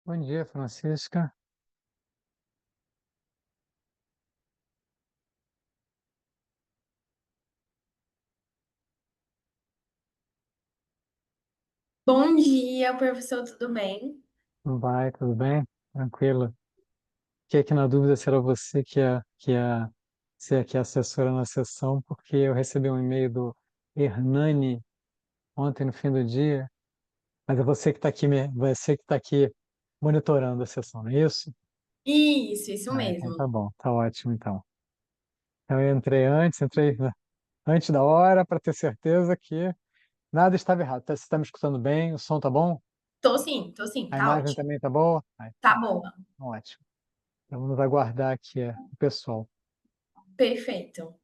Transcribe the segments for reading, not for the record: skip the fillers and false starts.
Bom dia, Francisca. Bom dia, professor, tudo bem? Como vai? Tudo bem? Tranquilo. Fiquei aqui na dúvida se era você que ia ser aqui a assessora na sessão, porque eu recebi um e-mail do Hernani ontem no fim do dia, mas é você que está aqui, você que está aqui monitorando a sessão, não é isso? Isso Ah, então tá mesmo. bom, tá ótimo então. Então eu entrei antes da hora para ter certeza que nada estava errado. Você está me escutando bem? O som tá bom? Tô sim, A tá imagem ótimo. também tá boa? Ah, Tá então, boa. ótimo. Então, vamos aguardar aqui o pessoal. Perfeito.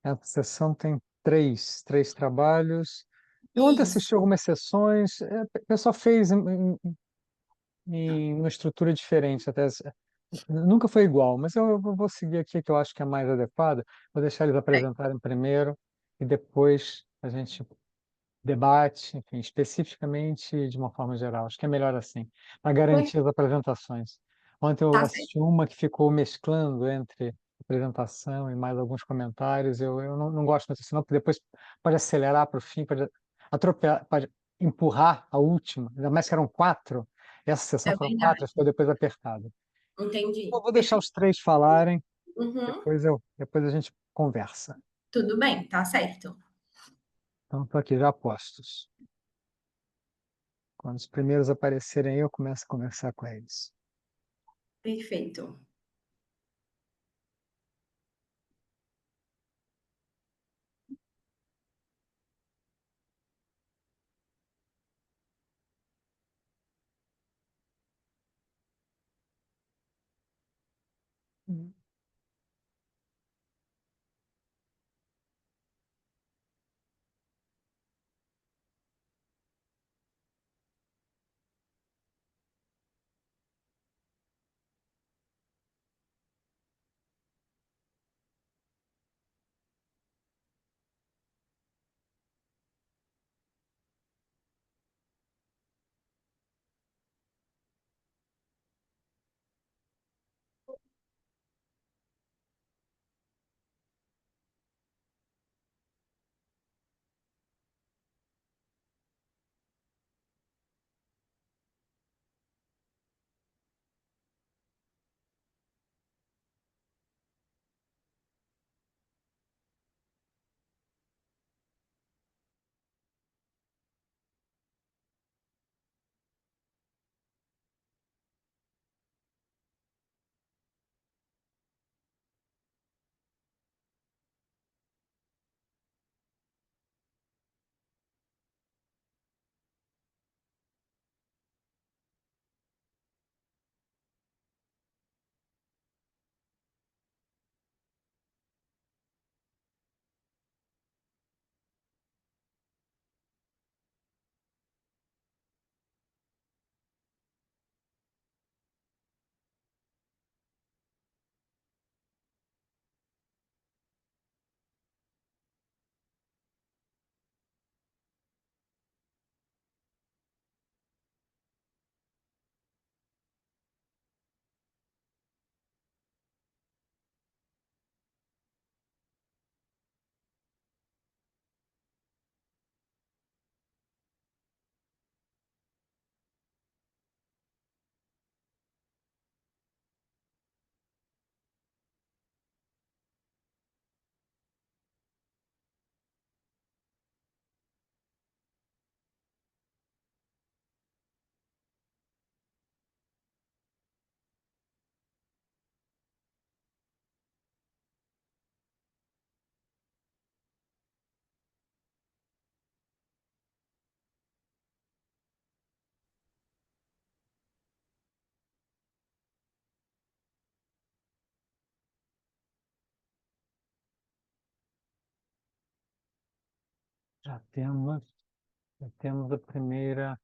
A sessão tem três trabalhos. Eu ontem assisti Isso. algumas sessões, o pessoal fez em uma estrutura diferente, até nunca foi igual, mas eu vou seguir aqui que eu acho que é mais adequado. Vou deixar eles É, apresentarem primeiro e depois a gente debate, enfim, especificamente de uma forma geral. Acho que é melhor assim, para garantir as apresentações. Ontem eu tá certo. assisti uma que ficou mesclando entre apresentação e mais alguns comentários. Eu não gosto muito assim, não, porque depois pode acelerar para o fim, pode atropelar, pode empurrar a última, ainda mais que eram quatro. Essa sessão É foram quatro, verdade. ficou depois apertado. Entendi. Eu vou deixar os Perfeito. três falarem, Uhum. depois a gente conversa. Tudo bem, tá certo. Então, estou aqui já a postos. Quando os primeiros aparecerem aí, eu começo a conversar com eles. Perfeito. Hum. Já temos, já temos a primeira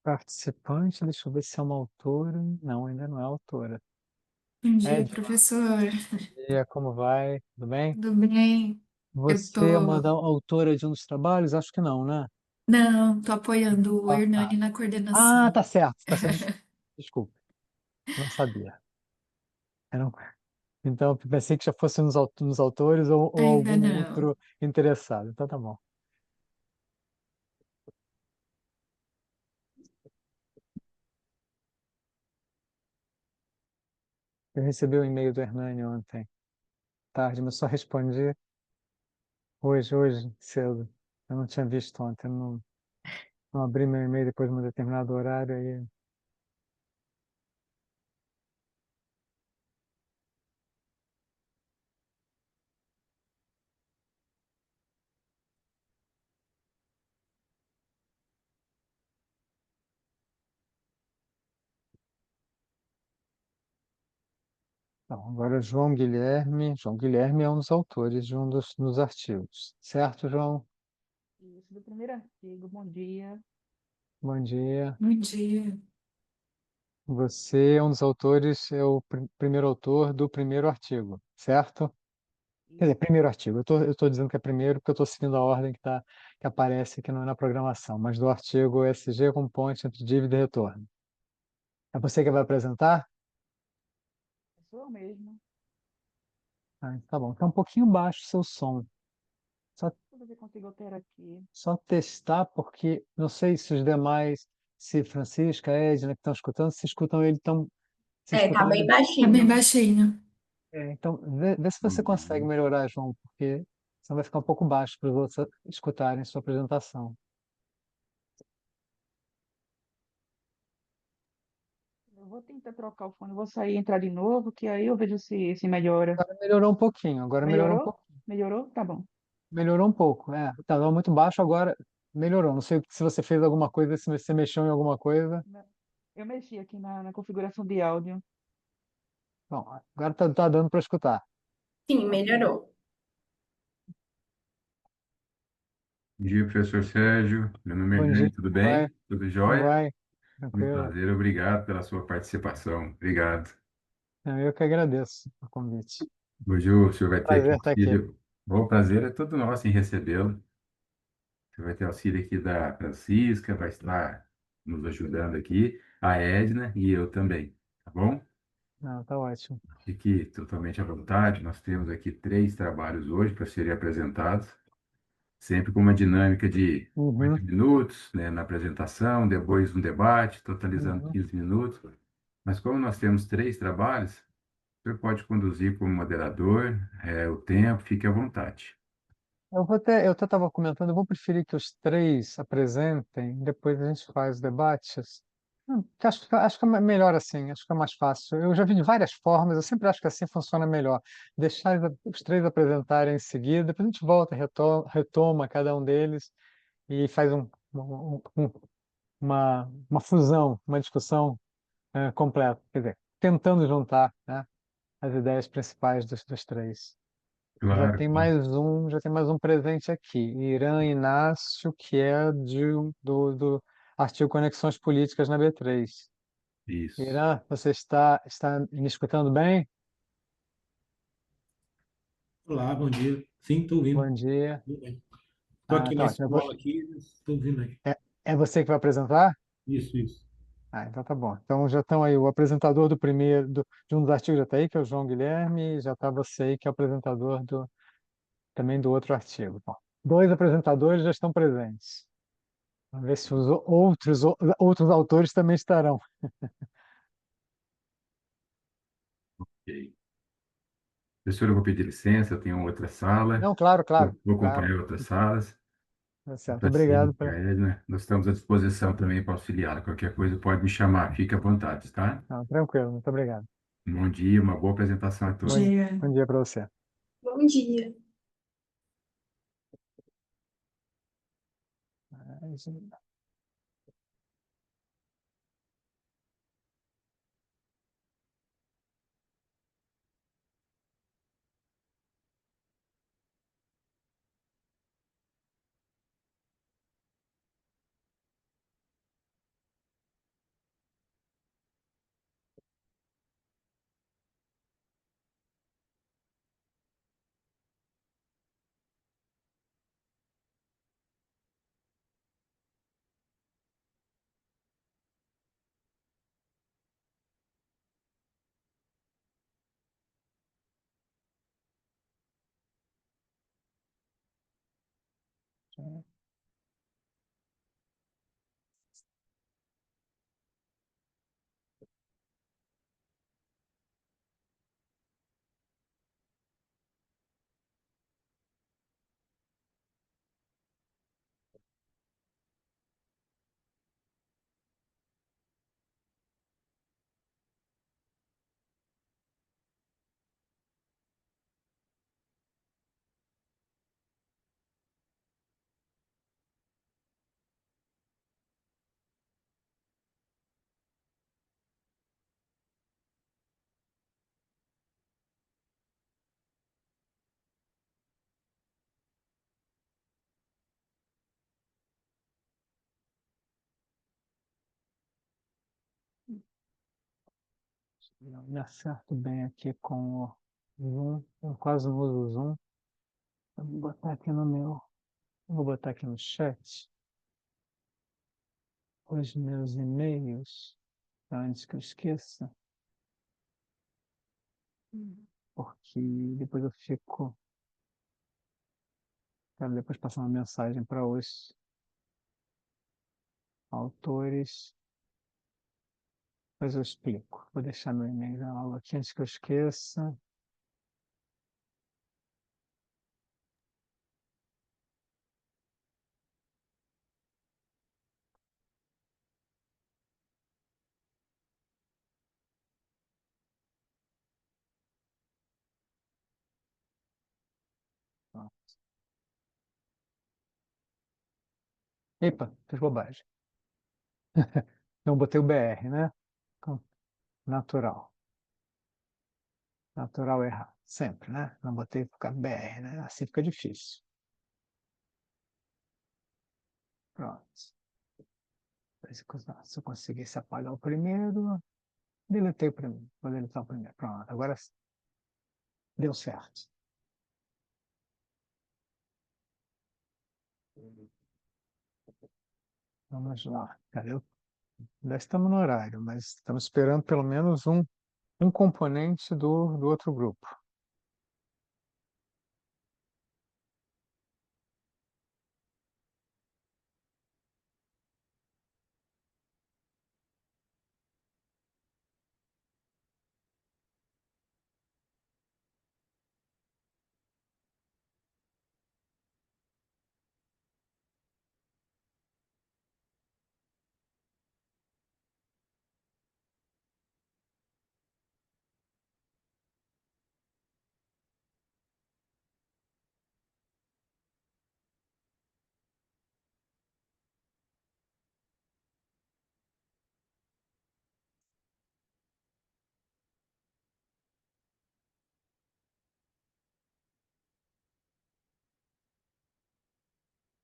participante. Deixa eu ver se é uma autora. Não, ainda não é autora. Bom dia, Edma, professor. bom dia, como vai? Tudo bem? Tudo bem? Eu Você é uma tô. autora de um dos trabalhos? Acho que não, né? Não, tô apoiando o Ah, Hernani tá. na Ah, coordenação. tá certo, tá certo. Desculpa, não sabia. Era um- Então, eu pensei que já fosse nos autores ou Ainda algum não. outro interessado. Então, tá bom. Eu recebi o e-mail do Hernani ontem, tarde, mas só respondi hoje, cedo. Eu não tinha visto ontem, eu não abri meu e-mail depois de um determinado horário aí. Então, agora João Guilherme é um dos autores de um dos artigos, certo, João? Isso, do primeiro artigo, bom dia. Bom dia. Bom dia. Você é um dos autores, é o primeiro autor do primeiro artigo, certo? Quer dizer, Isso, primeiro artigo. Eu tô dizendo que é primeiro porque eu estou seguindo a ordem que aparece aqui na programação, mas do artigo ESG com ponte entre dívida e retorno. É você que vai apresentar? sou eu mesmo. Ah, tá bom. Tá um pouquinho baixo o seu som. Só, Deixa eu ver se consigo alterar aqui. só testar, porque não sei se os demais, se Francisca, Edna, que estão escutando, se escutam ele tão. Se É, tá escutam bem ele. Tá bem baixinho. baixinho. Então, vê se você consegue melhorar, João, porque senão vai ficar um pouco baixo para os outros escutarem sua apresentação. Eu vou tentar trocar o fone, vou sair e entrar de novo, que aí eu vejo se melhora. Agora melhorou um pouquinho, agora melhorou um Melhorou? pouco. Melhorou? Tá bom. Melhorou um pouco, é. Estava muito baixo, agora melhorou. Não sei se você fez alguma coisa, se você mexeu em alguma coisa. Eu mexi aqui na configuração de áudio. Bom, agora tá dando para escutar. Sim, Ok. melhorou. Bom dia, professor Sérgio. Meu nome é Bom dia, Hernani, tudo como vai? bem? Tudo Como jóia? vai? Muito Tranquilo? prazer, obrigado pela sua participação. Obrigado. Não, eu que agradeço o convite. Hoje o senhor vai ter aqui Prazer estar aqui. auxílio. Bom, prazer é todo nosso em recebê-lo. Você vai ter auxílio aqui da Francisca, vai estar nos ajudando aqui, a Edna e eu também, tá bom? Não, tá ótimo. Fique totalmente à vontade. Nós temos aqui três trabalhos hoje para serem apresentados, sempre com uma dinâmica de Uhum, 8 minutos, né, na apresentação, depois um debate, totalizando uhum. 15 minutos. Mas como nós temos três trabalhos, o senhor pode conduzir como moderador, o tempo, fique à vontade. Eu até estava comentando, eu vou preferir que os três apresentem, depois a gente faz os debates. Que acho que é melhor assim, acho que é mais fácil. Eu já vi de várias formas, eu sempre acho que assim funciona melhor. Deixar os três apresentarem em seguida, depois a gente volta, retoma cada um deles e faz uma fusão, uma discussão completa. Quer dizer, tentando juntar, né, as ideias principais dos três. Claro, Já tem mais um presente aqui. Irã Inácio, que é do artigo Conexões Políticas na B3. isso. Irã, você está me escutando bem? Olá, bom dia. Sim, estou ouvindo. Bom dia. Tudo bem. Estou Ah, aqui tá na ótimo. escola aqui, mas estou ouvindo aí. É, é você que vai apresentar? Isso, isso. Ah, então tá bom. Então já estão aí, o apresentador de um dos artigos já está aí, que é o João Guilherme, e já está você aí, que é o apresentador também do outro artigo. Bom, dois apresentadores já estão presentes. Vamos ver se os outros autores também estarão. Ok. Professor, eu vou pedir licença, eu tenho outra sala, Não, claro, claro, vou claro. acompanhar outras salas. Tá certo. Obrigado. Francisca, Edna, nós estamos à disposição também para auxiliar. Qualquer coisa pode me chamar, fique à vontade, tá? Não, tranquilo, muito obrigado. Um bom dia, uma boa apresentação a Bom todos. dia. Bom dia para você. Bom dia. Não me acerto bem aqui com o Zoom. Eu quase não uso o Zoom. Eu vou botar aqui no meu. Vou botar aqui no chat os meus e-mails, antes que eu esqueça, porque depois eu fico. Quero depois passar uma mensagem para os autores. Depois eu explico. Vou deixar meu e-mail na aula aqui antes que eu esqueça. Pronto. Epa, fiz bobagem. Não botei o BR, né? Então, natural. Natural errar. Sempre, né? Não botei ficar BR, né? Assim fica difícil. Pronto. Se eu conseguisse apagar o primeiro, deletei o primeiro. Vou deletar o primeiro. Pronto, agora deu certo. Vamos lá. Ainda estamos no horário, mas estamos esperando pelo menos um componente do outro grupo.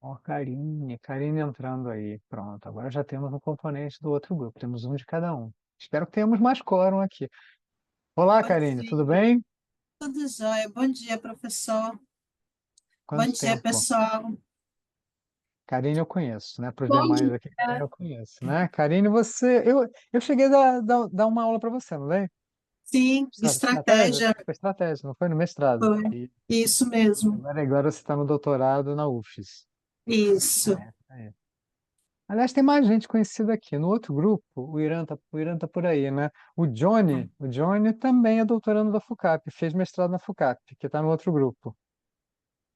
Ó, Karine entrando aí. Pronto, agora já temos um componente do outro grupo. Temos um de cada um. Espero que tenhamos mais quórum aqui. Olá, Bom Karine, dia, tudo bem? tudo jóia. Bom dia, professor. Bom Quanto dia, tempo? pessoal. Karine eu conheço, né? Para os Bom demais aqui, dia. eu conheço, né? Karine, eu cheguei a dar uma aula para você, não dei? Sim, Estratégia? estratégia. Foi estratégia, não foi no mestrado. Foi. Isso mesmo. Agora você está no doutorado na UFES. Isso. É. Aliás, tem mais gente conhecida aqui. No outro grupo, o Irã tá por aí, né? O Johnny também é doutorando da FUCAP, fez mestrado na FUCAP, que está no outro grupo.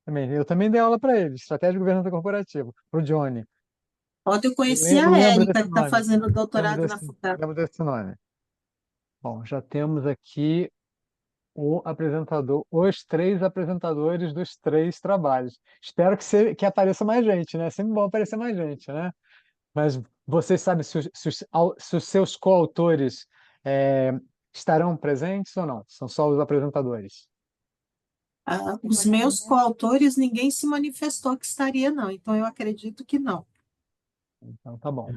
Eu também dei aula para ele, Estratégia de Governança Corporativa, para o Johnny. Ontem eu conheci Eu a lembro Érica, desse que está nome. fazendo Lembro doutorado na desse, FUCAP. lembro desse nome. Bom, já temos aqui o apresentador, os três apresentadores dos três trabalhos. Espero que apareça mais gente, né? É sempre bom aparecer mais gente, né? Mas vocês sabem se os seus coautores é, estarão presentes ou não? São só os apresentadores. Ah, os meus coautores, ninguém se manifestou que estaria, não. Então, eu acredito que não. Então, tá bom.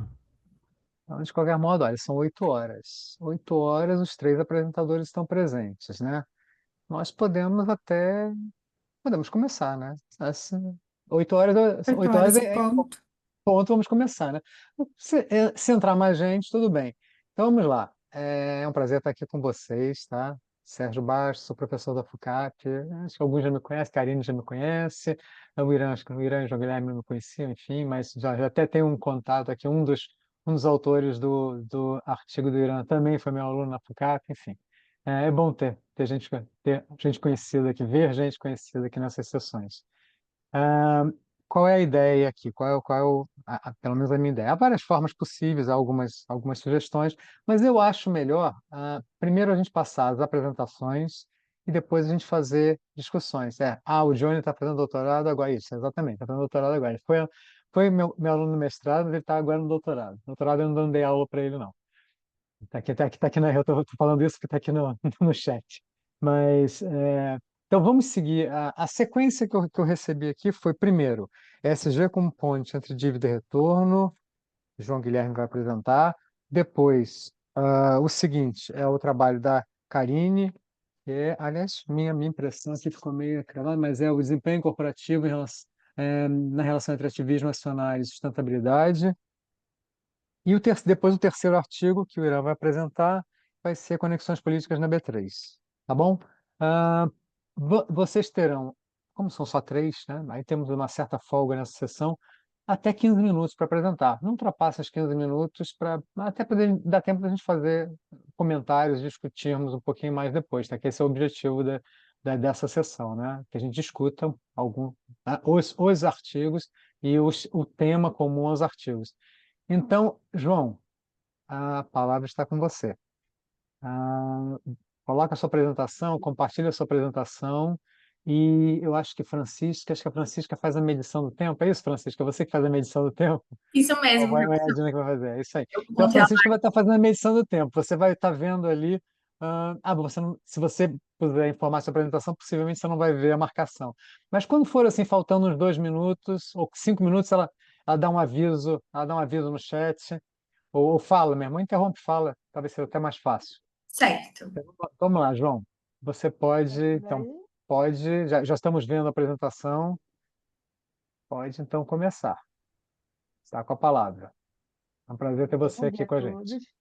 Então, de qualquer modo, olha, são 8 horas. 8 horas, os três apresentadores estão presentes, né? Nós podemos começar, né? 8 horas, 8 8 horas horas e é ponto. ponto, vamos começar, né? Se entrar mais gente, tudo bem. Então vamos lá. É um prazer estar aqui com vocês, tá? Sérgio Bastos, sou professor da FUCAP, acho que alguns já me conhecem, Karine já me conhece, o Irã, acho que o Irã e o João Guilherme não me conheciam, enfim, mas já até tenho um contato aqui, um dos autores do artigo do Irã também foi meu aluno na FUCAP, enfim. É bom ter gente conhecida aqui, ver gente conhecida aqui nessas sessões. Ah, qual é a ideia aqui? Pelo menos a minha ideia? Há várias formas possíveis, há algumas sugestões, mas eu acho melhor, primeiro a gente passar as apresentações e depois a gente fazer discussões. O Johnny está fazendo doutorado agora, isso, exatamente, está fazendo doutorado agora. Ele foi meu aluno no mestrado, ele está agora no doutorado. Doutorado eu não dei aula para ele, não. Tá aqui, eu tô falando isso porque está aqui no, no chat. Mas, então vamos seguir. A sequência que eu recebi aqui foi, primeiro, ESG como ponte entre dívida e retorno, João Guilherme vai apresentar. Depois, o seguinte, é o trabalho da Karine, que aliás, minha impressão aqui ficou meio cravada, mas é o desempenho corporativo na relação entre ativismo acionário e sustentabilidade. E depois o terceiro artigo que o Irã vai apresentar vai ser Conexões Políticas na B3. Tá bom? Ah, vocês terão, como são só três, né? Aí temos uma certa folga nessa sessão, até 15 minutos para apresentar. Não ultrapassa os 15 minutos até poder dar tempo da gente fazer comentários, discutirmos um pouquinho mais depois, tá? Que esse é o objetivo dessa sessão, né? Que a gente discuta os artigos e o tema comum aos artigos. Então, João, a palavra está com você. Ah, coloca a sua apresentação, compartilha a sua apresentação e eu acho que a Francisca faz a medição do tempo. É isso, Francisca? É você que faz a medição do tempo? Isso Ou mesmo, vai a professor. Edna que vai fazer? É isso aí. Eu vou Então, a contar. Francisca vai estar fazendo a medição do tempo. Você vai estar vendo ali. Se você puder informar sua apresentação, possivelmente você não vai ver a marcação. Mas quando for assim, faltando uns 2 minutos ou 5 minutos, ela dá um aviso no chat. Ou fala, meu irmão, interrompe, fala, talvez seja até mais fácil. Certo. Então, vamos lá, João. Você pode, Tudo então, aí? já estamos vendo a apresentação, pode então começar. Está com a palavra. É um prazer ter você Bom aqui dia a com a gente. todos.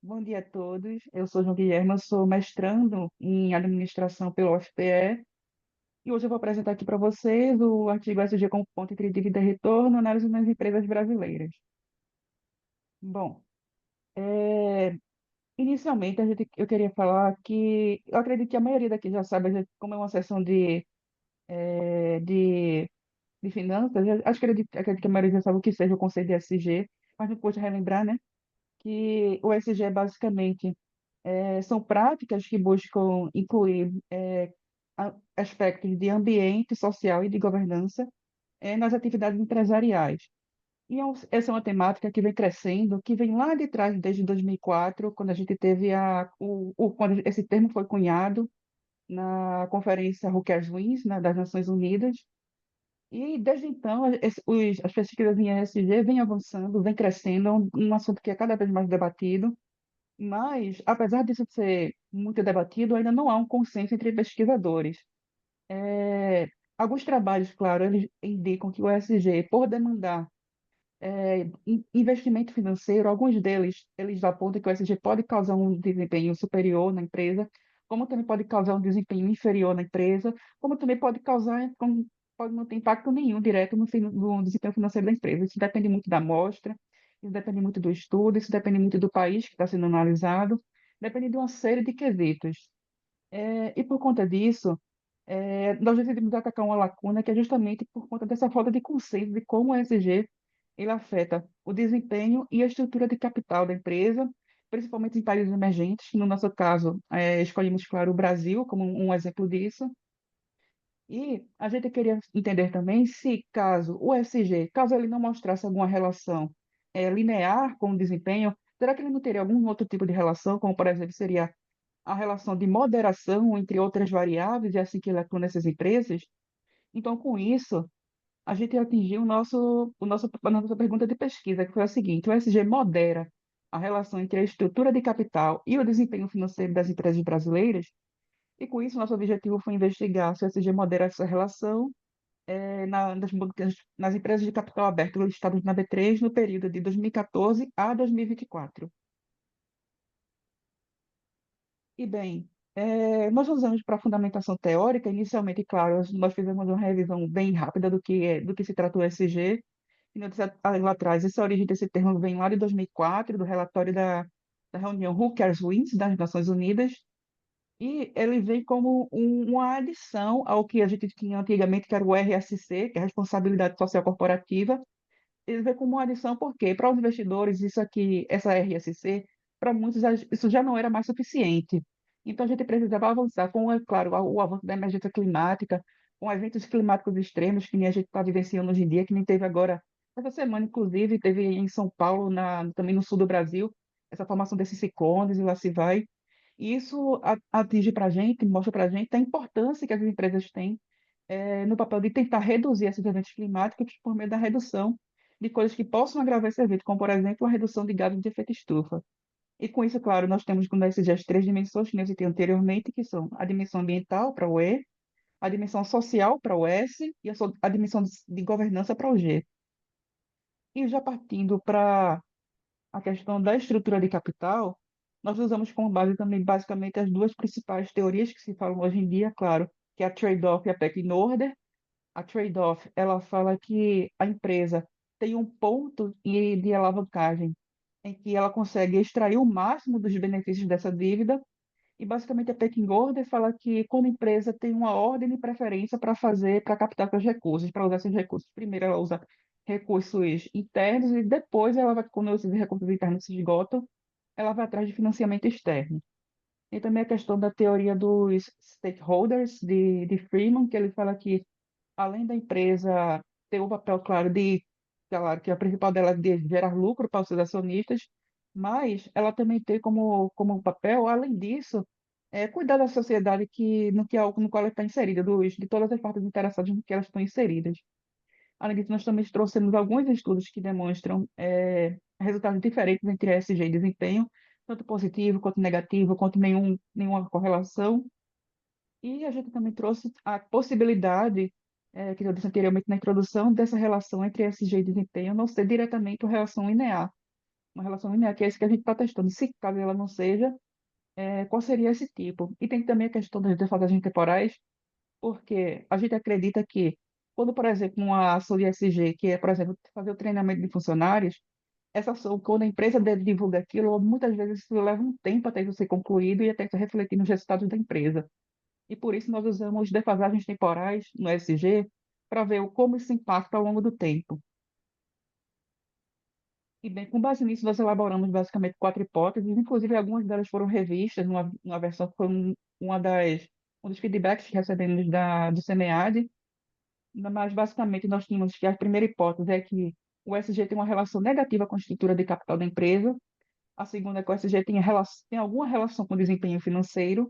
Bom dia a todos. Eu sou João Guilherme, eu sou mestrando em administração pelo UFPE e hoje eu vou apresentar aqui para vocês o artigo SG como ponto entre dívida e retorno, análise nas empresas brasileiras. Bom, é, inicialmente eu queria falar que eu acredito que a maioria daqui já sabe, como é uma sessão de, de finanças, acredito que a maioria já sabe o que seja o conceito de SG, mas não custa relembrar, né? Que o SG é basicamente são práticas que buscam incluir aspectos de ambiente social e de governança nas atividades empresariais. E essa é uma temática que vem crescendo, que vem lá de trás, desde 2004, quando a gente teve quando esse termo foi cunhado na Conferência Who Cares Wins, né, das Nações Unidas. E desde então, as pesquisas em ESG vêm avançando, vêm crescendo, é um assunto que é cada vez mais debatido. Mas, apesar disso ser muito debatido, ainda não há um consenso entre pesquisadores. É, alguns trabalhos, claro, eles indicam que o ESG, por demandar investimento financeiro, alguns deles, eles apontam que o ESG pode causar um desempenho superior na empresa, como também pode causar um desempenho inferior na empresa, como também pode não ter impacto nenhum direto no desempenho financeiro da empresa. Isso depende muito da amostra, isso depende muito do estudo, isso depende muito do país que está sendo analisado, depende de uma série de quesitos. E por conta disso, nós decidimos atacar uma lacuna que é justamente por conta dessa falta de conceito de como o ESG ele afeta o desempenho e a estrutura de capital da empresa, principalmente em países emergentes. No nosso caso, escolhemos, claro, o Brasil como um exemplo disso. E a gente queria entender também se, caso o ESG, caso ele não mostrasse alguma relação linear com o desempenho, será que ele não teria algum outro tipo de relação, como, por exemplo, seria a relação de moderação entre outras variáveis, e assim que ele atua nessas empresas? Então, com isso, a gente atingiu a nossa pergunta de pesquisa, que foi a seguinte: o ESG modera a relação entre a estrutura de capital e o desempenho financeiro das empresas brasileiras? E com isso, nosso objetivo foi investigar se o ESG modera essa relação nas empresas de capital aberto listadas na B3 no período de 2014 a 2024. E, bem, Nós usamos para fundamentação teórica, inicialmente, claro, nós fizemos uma revisão bem rápida do que se trata o ESG, e eu disse lá atrás, essa origem desse termo vem lá de 2004, do relatório da reunião Who Cares Wins, das Nações Unidas, e ele vem como uma adição ao que a gente tinha antigamente, que era o RSC, que é a Responsabilidade Social Corporativa. Ele vem como uma adição porque, para os investidores, isso aqui, essa RSC, para muitos, isso já não era mais suficiente. Então, a gente precisava avançar com, é claro, o avanço da emergência climática, com eventos climáticos extremos, que nem a gente está vivenciando hoje em dia, que nem teve agora, essa semana, inclusive, teve em São Paulo, também no sul do Brasil, essa formação desses ciclones, e lá se vai. E isso atinge para a gente, mostra para a gente a importância que as empresas têm no papel de tentar reduzir esses eventos climáticos por meio da redução de coisas que possam agravar esse evento, como, por exemplo, a redução de gases de efeito estufa. E com isso, claro, nós temos com SG as três dimensões que eu citei anteriormente, que são a dimensão ambiental para o E, a dimensão social para o S e a dimensão de governança para o G. E já partindo para a questão da estrutura de capital, nós usamos como base também basicamente as duas principais teorias que se falam hoje em dia, claro, que é a trade-off e a pecking order. A trade-off, ela fala que a empresa tem um ponto de alavancagem em que ela consegue extrair o máximo dos benefícios dessa dívida, e basicamente a pecking order fala que quando a empresa tem uma ordem de preferência para captar seus recursos, para usar esses recursos. Primeiro ela usa recursos internos e depois ela vai, quando esses recursos internos se esgotam, ela vai atrás de financiamento externo. E também a questão da teoria dos stakeholders de Freeman, que ele fala que além da empresa ter o papel, claro, que a principal dela é de gerar lucro para os seus acionistas, mas ela também tem como papel, além disso, cuidar da sociedade no qual ela está inserida, de todas as partes interessadas no que elas estão inseridas. Além disso, nós também trouxemos alguns estudos que demonstram resultados diferentes entre ESG e desempenho, tanto positivo quanto negativo, quanto nenhuma correlação. E a gente também trouxe a possibilidade, que eu disse anteriormente na introdução, dessa relação entre ESG e desempenho não ser diretamente uma relação linear, que é isso que a gente está testando. Se caso ela não seja, qual seria esse tipo? E tem também a questão das defasagens temporais, porque a gente acredita que quando, por exemplo, uma ação de ESG, que é, por exemplo, fazer o treinamento de funcionários, essa ação, quando a empresa divulga aquilo, muitas vezes isso leva um tempo até isso ser concluído e até isso refletir nos resultados da empresa. E por isso nós usamos defasagens temporais no ESG para ver como isso impacta ao longo do tempo. E bem, com base nisso, nós elaboramos basicamente 4 hipóteses, inclusive algumas delas foram revistas numa versão que foi um dos feedbacks que recebemos do CMEAD, mas basicamente nós tínhamos que a primeira hipótese é que o ESG tem uma relação negativa com a estrutura de capital da empresa, a segunda é que o ESG tem alguma relação com o desempenho financeiro,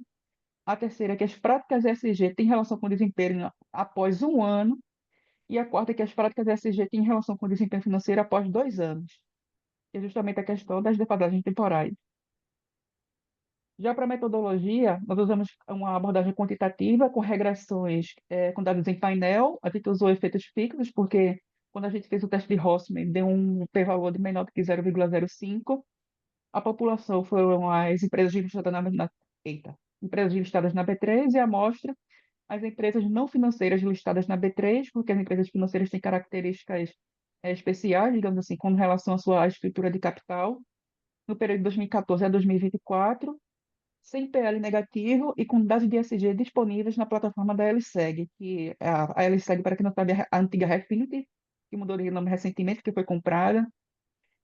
a terceira é que as práticas ESG têm relação com o desempenho após um ano. E a quarta é que as práticas ESG têm relação com o desempenho financeiro após 2 anos. Que é justamente a questão das defasagens temporais. Já para a metodologia, nós usamos uma abordagem quantitativa com regressões com dados em painel. A gente usou efeitos fixos, porque quando a gente fez o teste de Rossmann, deu um p-valor de menor do que 0,05. A população foram as empresas listadas empresas listadas na B3 e a amostra as empresas não financeiras listadas na B3, porque as empresas financeiras têm características especiais, digamos assim, com relação à sua estrutura de capital, no período de 2014 a 2024, sem PL negativo e com dados de ESG disponíveis na plataforma da LSEG, que a LSEG, para quem não sabe, é a antiga Refinitiv, que mudou de nome recentemente, que foi comprada,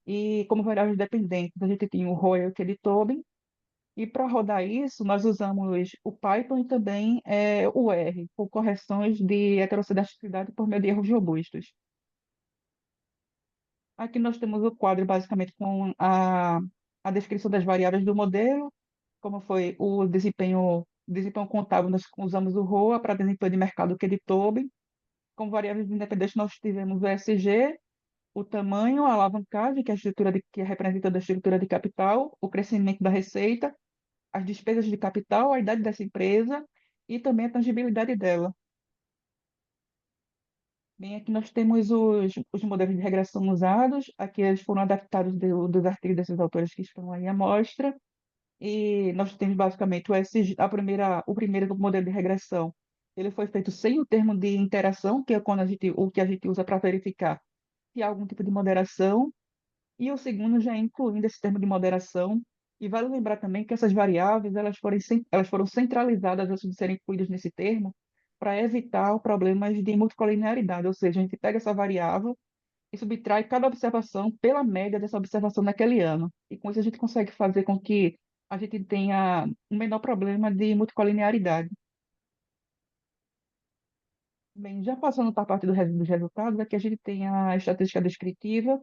e como variáveis dependentes, a gente tem o royalty de Tobin, e para rodar isso, nós usamos o Python e também o R, com correções de heterossedasticidade por meio de erros robustos. Aqui nós temos o quadro basicamente com a descrição das variáveis do modelo, como foi o desempenho contábil, nós usamos o ROA para desempenho de mercado, que é de Tobin. Como variáveis independentes, nós tivemos o ESG, o tamanho, a alavancagem, que é representando a estrutura de capital, o crescimento da receita, as despesas de capital, a idade dessa empresa e também a tangibilidade dela. Bem, aqui nós temos os modelos de regressão usados, aqui eles foram adaptados dos artigos desses autores que estão aí à mostra. E nós temos basicamente o SG, o primeiro modelo de regressão. Ele foi feito sem o termo de interação, que é quando o que a gente usa para verificar se há algum tipo de moderação, e o segundo já incluindo esse termo de moderação. E vale lembrar também que essas variáveis elas foram centralizadas antes de serem incluídas nesse termo para evitar problemas de multicolinearidade, ou seja, a gente pega essa variável e subtrai cada observação pela média dessa observação naquele ano. E com isso a gente consegue fazer com que a gente tenha um menor problema de multicolinearidade. Bem, já passando para a parte dos resultados, aqui a gente tem a estatística descritiva.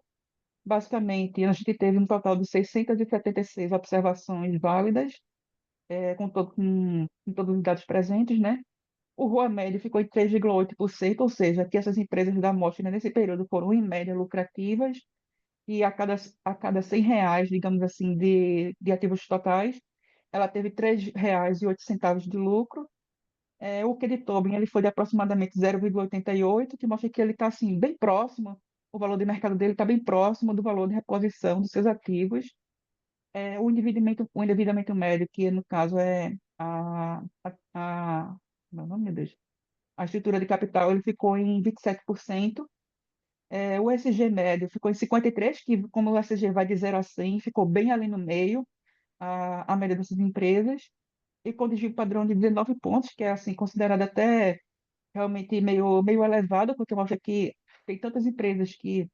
Basicamente, a gente teve um total de 676 observações válidas, com todos os dados presentes, né? O ROA médio ficou em 3,8%, ou seja, que essas empresas da amostra, né, nesse período foram, em média, lucrativas, e a cada R$ 100, digamos assim, de ativos totais, ela teve R$ 3,08 de lucro. O QD Tobin ele foi de aproximadamente 0,88, que mostra que ele está assim, bem próximo, o valor de mercado dele está bem próximo do valor de reposição dos seus ativos. O endividamento médio, que no caso é meu nome, meu Deus, a estrutura de capital, ele ficou em 27%. O SG médio ficou em 53%, que como o SG vai de 0 a 100, ficou bem ali no meio, a média dessas empresas. E com desvio padrão de 19 pontos, que é assim considerado até realmente meio elevado, porque mostra que tem tantas empresas que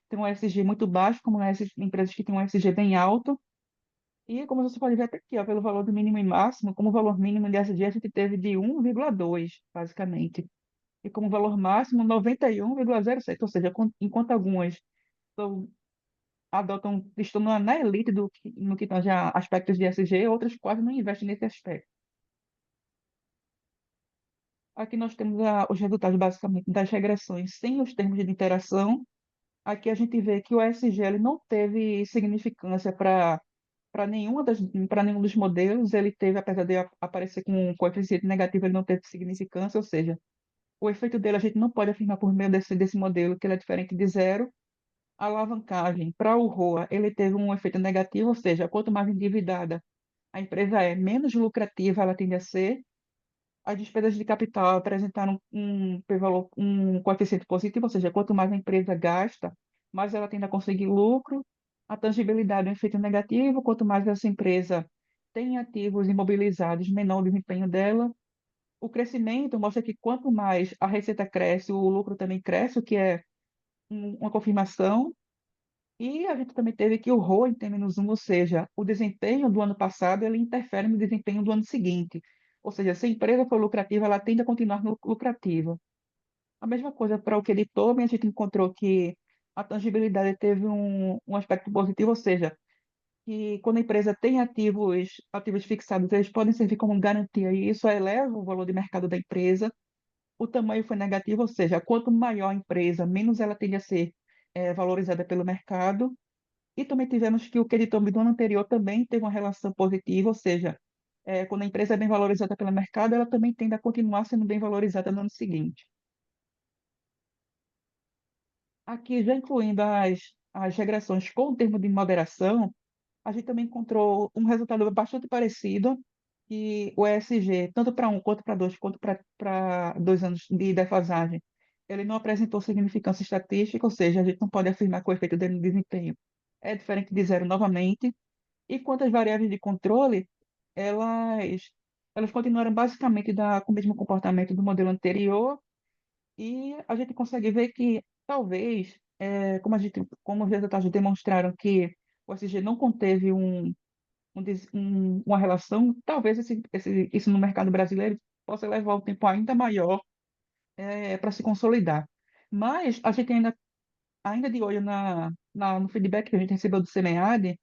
têm um ESG muito baixo, como essas empresas que têm um ESG bem alto. E como você pode ver até aqui, ó, pelo valor do mínimo e máximo, como valor mínimo de ESG a gente teve de 1,2, basicamente. E como valor máximo, 91,07, ou seja, enquanto algumas são- estão na elite no que tange a aspectos de ESG, outras quase não investem nesse aspecto. Aqui nós temos os resultados basicamente das regressões sem os termos de interação. Aqui a gente vê que o ESG ele não teve significância para nenhum dos modelos. Ele teve, apesar de aparecer com um coeficiente negativo, ele não teve significância, ou seja, o efeito dele a gente não pode afirmar por meio desse modelo que ele é diferente de zero. A alavancagem para o ROA, ele teve um efeito negativo, ou seja, quanto mais endividada a empresa é, menos lucrativa ela tende a ser. As despesas de capital apresentaram um coeficiente positivo, ou seja, quanto mais a empresa gasta, mais ela tende a conseguir lucro. A tangibilidade é um efeito negativo, quanto mais essa empresa tem ativos imobilizados, menor o desempenho dela. O crescimento mostra que quanto mais a receita cresce, o lucro também cresce, o que é uma confirmação. E a gente também teve que o ROA em T-1, ou seja, o desempenho do ano passado, ele interfere no desempenho do ano seguinte. Ou seja, se a empresa for lucrativa, ela tende a continuar lucrativa. A mesma coisa para o que editou, a gente encontrou que a tangibilidade teve um aspecto positivo, ou seja, que quando a empresa tem ativos fixados, eles podem servir como garantia e isso eleva o valor de mercado da empresa. O tamanho foi negativo, ou seja, quanto maior a empresa, menos ela tende a ser valorizada pelo mercado. E também tivemos que o creditor do ano anterior também teve uma relação positiva, ou seja, quando a empresa é bem valorizada pelo mercado, ela também tende a continuar sendo bem valorizada no ano seguinte. Aqui, já incluindo as regressões com o termo de moderação, a gente também encontrou um resultado bastante parecido, que o ESG, tanto para um, quanto para dois, quanto para 2 anos de defasagem, ele não apresentou significância estatística, ou seja, a gente não pode afirmar que o efeito dele no desempenho é diferente de zero novamente. E quanto às variáveis de controle, elas, elas continuaram basicamente com o mesmo comportamento do modelo anterior, e a gente consegue ver que talvez, como os resultados demonstraram que o SG não conteve uma relação, talvez isso no mercado brasileiro possa levar um tempo ainda maior para se consolidar. Mas a gente ainda de olho no feedback que a gente recebeu do CMEAD,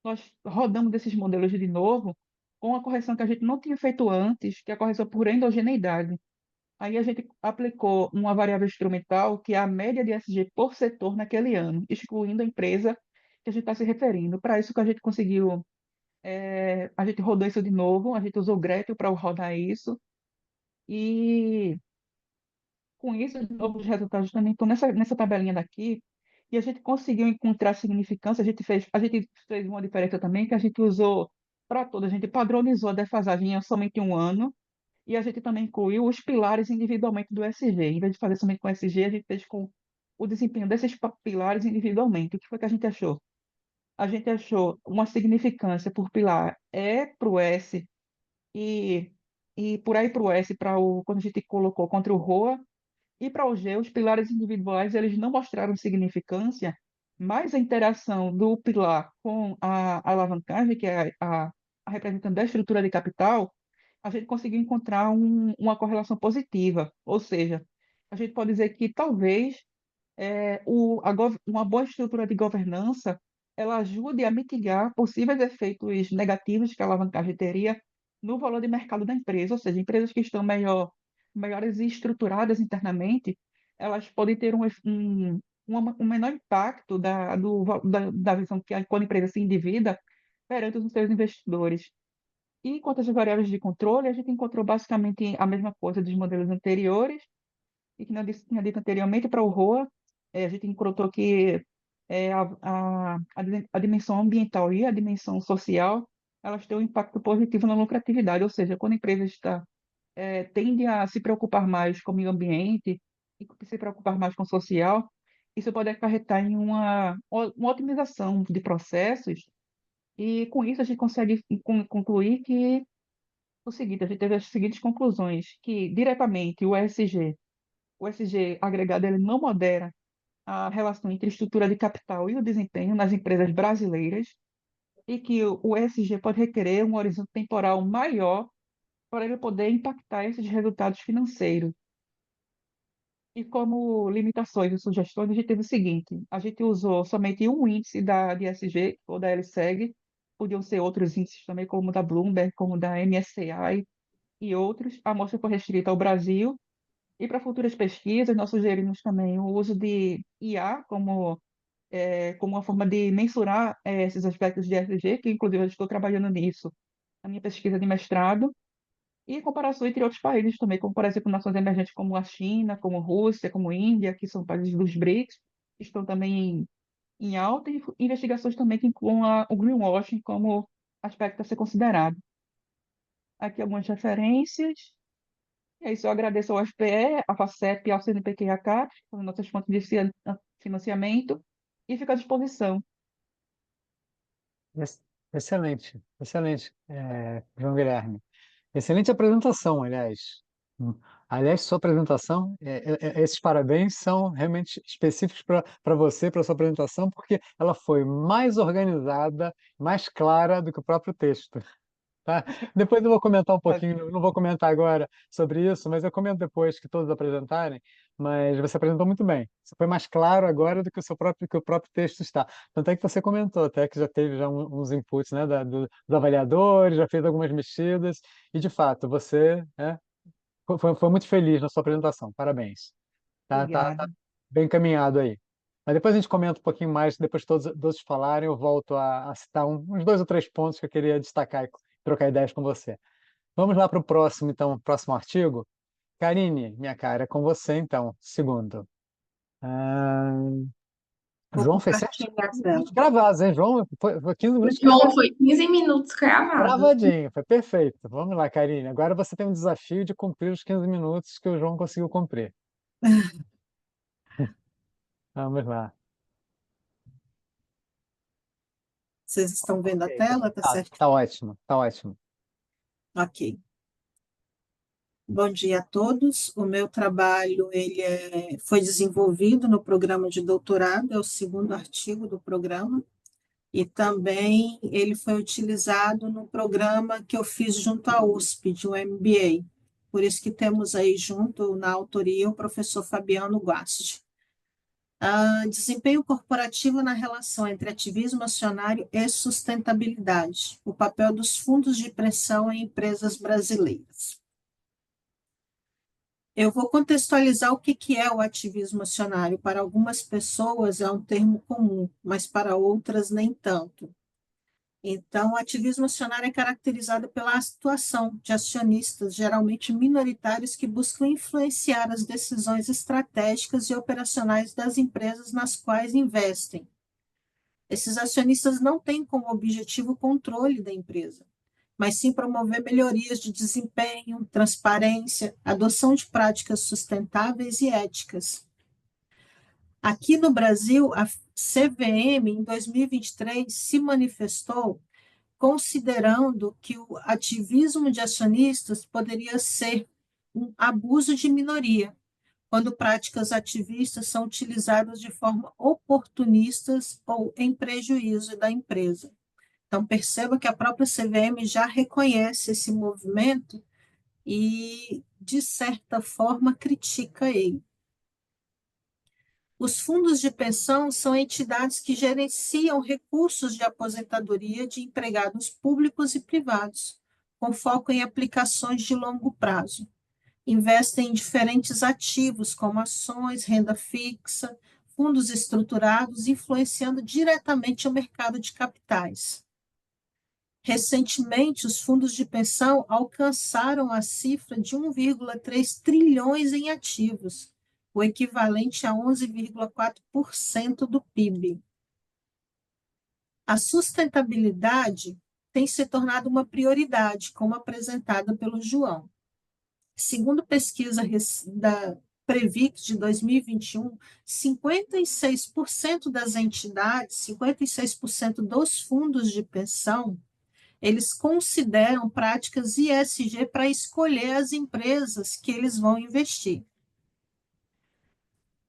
nós rodamos esses modelos de novo com a correção que a gente não tinha feito antes, que é a correção por endogeneidade. Aí a gente aplicou uma variável instrumental, que é a média de SG por setor naquele ano, excluindo a empresa que a gente está se referindo. Para isso que a gente conseguiu, a gente rodou isso de novo, a gente usou o Gretel para rodar isso, e com isso, de novo, os resultados também estão nessa tabelinha daqui, e a gente conseguiu encontrar significância, a gente fez uma diferença também, que a gente usou para todos. A gente padronizou a defasagem em somente um ano e a gente também incluiu os pilares individualmente do ESG. Em vez de fazer somente com o ESG, a gente fez com o desempenho desses pilares individualmente. O que foi que a gente achou? A gente achou uma significância por pilar E para o S e, e por aí para o S, quando a gente colocou contra o ROA, e para o G, os pilares individuais eles não mostraram significância, mas a interação do pilar com a alavancagem, que é a representante da estrutura de capital, a gente conseguiu encontrar uma correlação positiva. Ou seja, a gente pode dizer que talvez uma boa estrutura de governança ela ajude a mitigar possíveis efeitos negativos que a alavancagem teria no valor de mercado da empresa, ou seja, empresas que estão melhores estruturadas internamente, elas podem ter um menor impacto da visão que quando a empresa se endivida perante os seus investidores. E quanto às variáveis de controle, a gente encontrou basicamente a mesma coisa dos modelos anteriores, e que tinha dito anteriormente para o ROA, a gente encontrou que a dimensão ambiental e a dimensão social, elas têm um impacto positivo na lucratividade, ou seja, quando a empresa tende a se preocupar mais com o meio ambiente e se preocupar mais com o social, isso pode acarretar em uma otimização de processos, e com isso a gente consegue concluir que o seguinte, a gente teve as seguintes conclusões, que diretamente o ESG agregado ele não modera a relação entre estrutura de capital e o desempenho nas empresas brasileiras, e que o ESG pode requerer um horizonte temporal maior para ele poder impactar esses resultados financeiros. E como limitações e sugestões, a gente teve o seguinte: a gente usou somente um índice de ESG, ou da LSEG, podiam ser outros índices também, como o da Bloomberg, como o da MSCI e outros. A amostra foi restrita ao Brasil. E para futuras pesquisas, nós sugerimos também o uso de IA como uma forma de mensurar esses aspectos de ESG, que inclusive eu estou trabalhando nisso na minha pesquisa de mestrado, e comparação entre outros países também, como, por exemplo, nações emergentes como a China, como a Rússia, como a Índia, que são países dos BRICS, que estão também em alta, e investigações também que incluam o greenwashing como aspecto a ser considerado. Aqui algumas referências. É isso, eu agradeço ao FPE, à FACEP e ao CNPq e à CAPES, que são nossas fontes de financiamento, e fico à disposição. Ex- Excelente, excelente, João Guilherme. Excelente apresentação, aliás. Hum. Aliás, sua apresentação, esses parabéns são realmente específicos para você, para sua apresentação, porque ela foi mais organizada, mais clara do que o próprio texto. Tá? Depois eu vou comentar um pouquinho, não vou comentar agora sobre isso, mas eu comento depois que todos apresentarem. Mas você apresentou muito bem. Você foi mais claro agora do que que o próprio texto está. Tanto é que você comentou até que já teve uns inputs, né, dos avaliadores, já fez algumas mexidas, e de fato você, né, foi muito feliz na sua apresentação. Parabéns. Tá Obrigada. bem encaminhado aí. Mas depois a gente comenta um pouquinho mais, depois que todos falarem, eu volto a citar uns 2 ou 3 pontos que eu queria destacar e trocar ideias com você. Vamos lá para o próximo, então, próximo artigo. Karine, minha cara, é com você, então, segundo. Ah, Vou João fez 7 compartilhar a tela. minutos gravados, hein, João? Foi 15 O minutos João foi 15 minutos cravado. gravadinho, foi perfeito. Vamos lá, Karine. Agora você tem um desafio de cumprir os 15 minutos que o João conseguiu cumprir. Vamos lá. Vocês estão vendo a Ok, tela? Tá certo? tá ótimo, tá ótimo. Ok. Bom dia a todos. O meu trabalho foi desenvolvido no programa de doutorado, é o segundo artigo do programa, e também ele foi utilizado no programa que eu fiz junto à USP, de um MBA. Por isso que temos aí junto, na autoria, o professor Fabiano Guasti. Desempenho corporativo na relação entre ativismo acionário e sustentabilidade, o papel dos fundos de pressão em empresas brasileiras. Eu vou contextualizar o que é o ativismo acionário. Para algumas pessoas é um termo comum, mas para outras nem tanto. Então, o ativismo acionário é caracterizado pela atuação de acionistas, geralmente minoritários, que buscam influenciar as decisões estratégicas e operacionais das empresas nas quais investem. Esses acionistas não têm como objetivo o controle da empresa. mas sim promover melhorias de desempenho, transparência, adoção de práticas sustentáveis e éticas. Aqui no Brasil, a CVM, em 2023, se manifestou considerando que o ativismo de acionistas poderia ser um abuso de minoria, quando práticas ativistas são utilizadas de forma oportunistas ou em prejuízo da empresa. Então, perceba que a própria CVM já reconhece esse movimento e, de certa forma, critica ele. Os fundos de pensão são entidades que gerenciam recursos de aposentadoria de empregados públicos e privados, com foco em aplicações de longo prazo. Investem em diferentes ativos, como ações, renda fixa, fundos estruturados, influenciando diretamente o mercado de capitais. Recentemente, os fundos de pensão alcançaram a cifra de 1,3 trilhões em ativos, o equivalente a 11,4% do PIB. A sustentabilidade tem se tornado uma prioridade, como apresentada pelo João. Segundo pesquisa da Previc de 2021, 56% das entidades, 56% dos fundos de pensão, eles consideram práticas ESG para escolher as empresas que eles vão investir.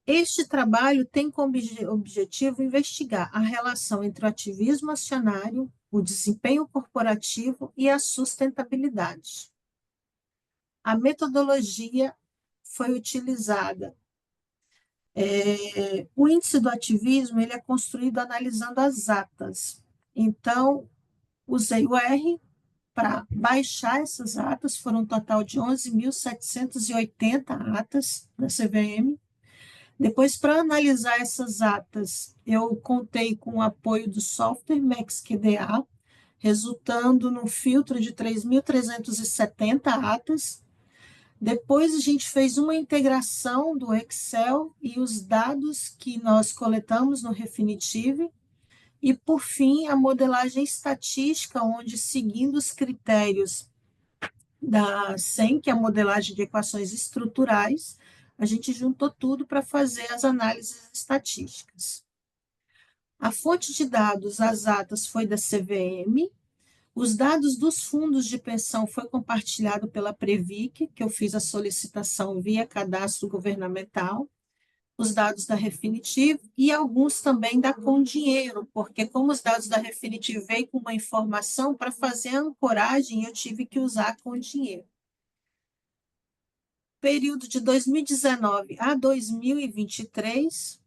Este trabalho tem como objetivo investigar a relação entre o ativismo acionário, o desempenho corporativo e a sustentabilidade. A metodologia foi utilizada. O índice do ativismo ele é construído analisando as atas. Então, usei o R para baixar essas atas, foram um total de 11.780 atas da CVM. Depois, para analisar essas atas, eu contei com o apoio do software MaxQDA, resultando no filtro de 3.370 atas. Depois, a gente fez uma integração do Excel e os dados que nós coletamos no Refinitiv. E, por fim, a modelagem estatística, onde, seguindo os critérios da SEM, que é a modelagem de equações estruturais, a gente juntou tudo para fazer as análises estatísticas. A fonte de dados, as atas, foi da CVM. Os dados dos fundos de pensão foi compartilhado pela Previc, que eu fiz a solicitação via cadastro governamental. Os dados da Refinitiv e alguns também da Condinheiro, porque como os dados da Refinitiv veio com uma informação para fazer a ancoragem, eu tive que usar a Condinheiro. Período de 2019 a 2023,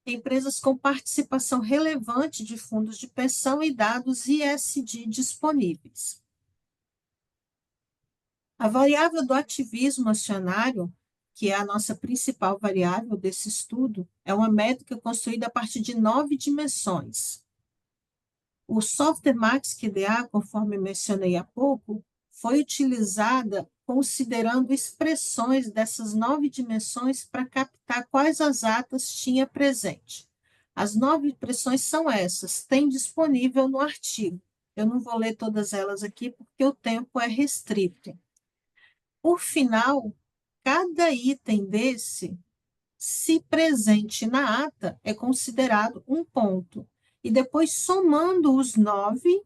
empresas com participação relevante de fundos de pensão e dados ESG disponíveis. A variável do ativismo acionário, que é a nossa principal variável desse estudo, é uma métrica construída a partir de 9 dimensões. O software MaxQDA, conforme mencionei há pouco, foi utilizada considerando expressões dessas 9 dimensões para captar quais as atas tinha presente. As 9 expressões são essas, tem disponível no artigo. Eu não vou ler todas elas aqui porque o tempo é restrito. Por final, cada item desse, se presente na ata, é considerado um ponto. E depois, somando os 9,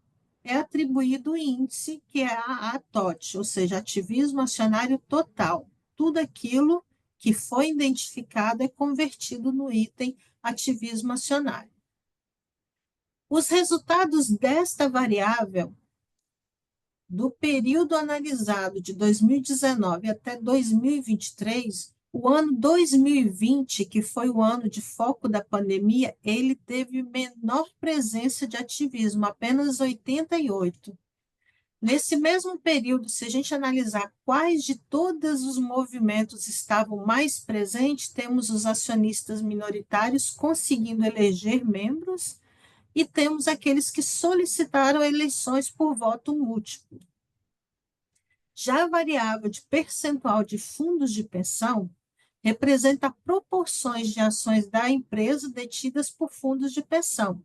é atribuído o índice, que é a ATOT, ou seja, ativismo acionário total. Tudo aquilo que foi identificado é convertido no item ativismo acionário. Os resultados desta variável do período analisado de 2019 até 2023, o ano 2020, que foi o ano de foco da pandemia, ele teve menor presença de ativismo, apenas 88. Nesse mesmo período, se a gente analisar quais de todos os movimentos estavam mais presentes, temos os acionistas minoritários conseguindo eleger membros, e temos aqueles que solicitaram eleições por voto múltiplo. Já a variável de percentual de fundos de pensão representa proporções de ações da empresa detidas por fundos de pensão.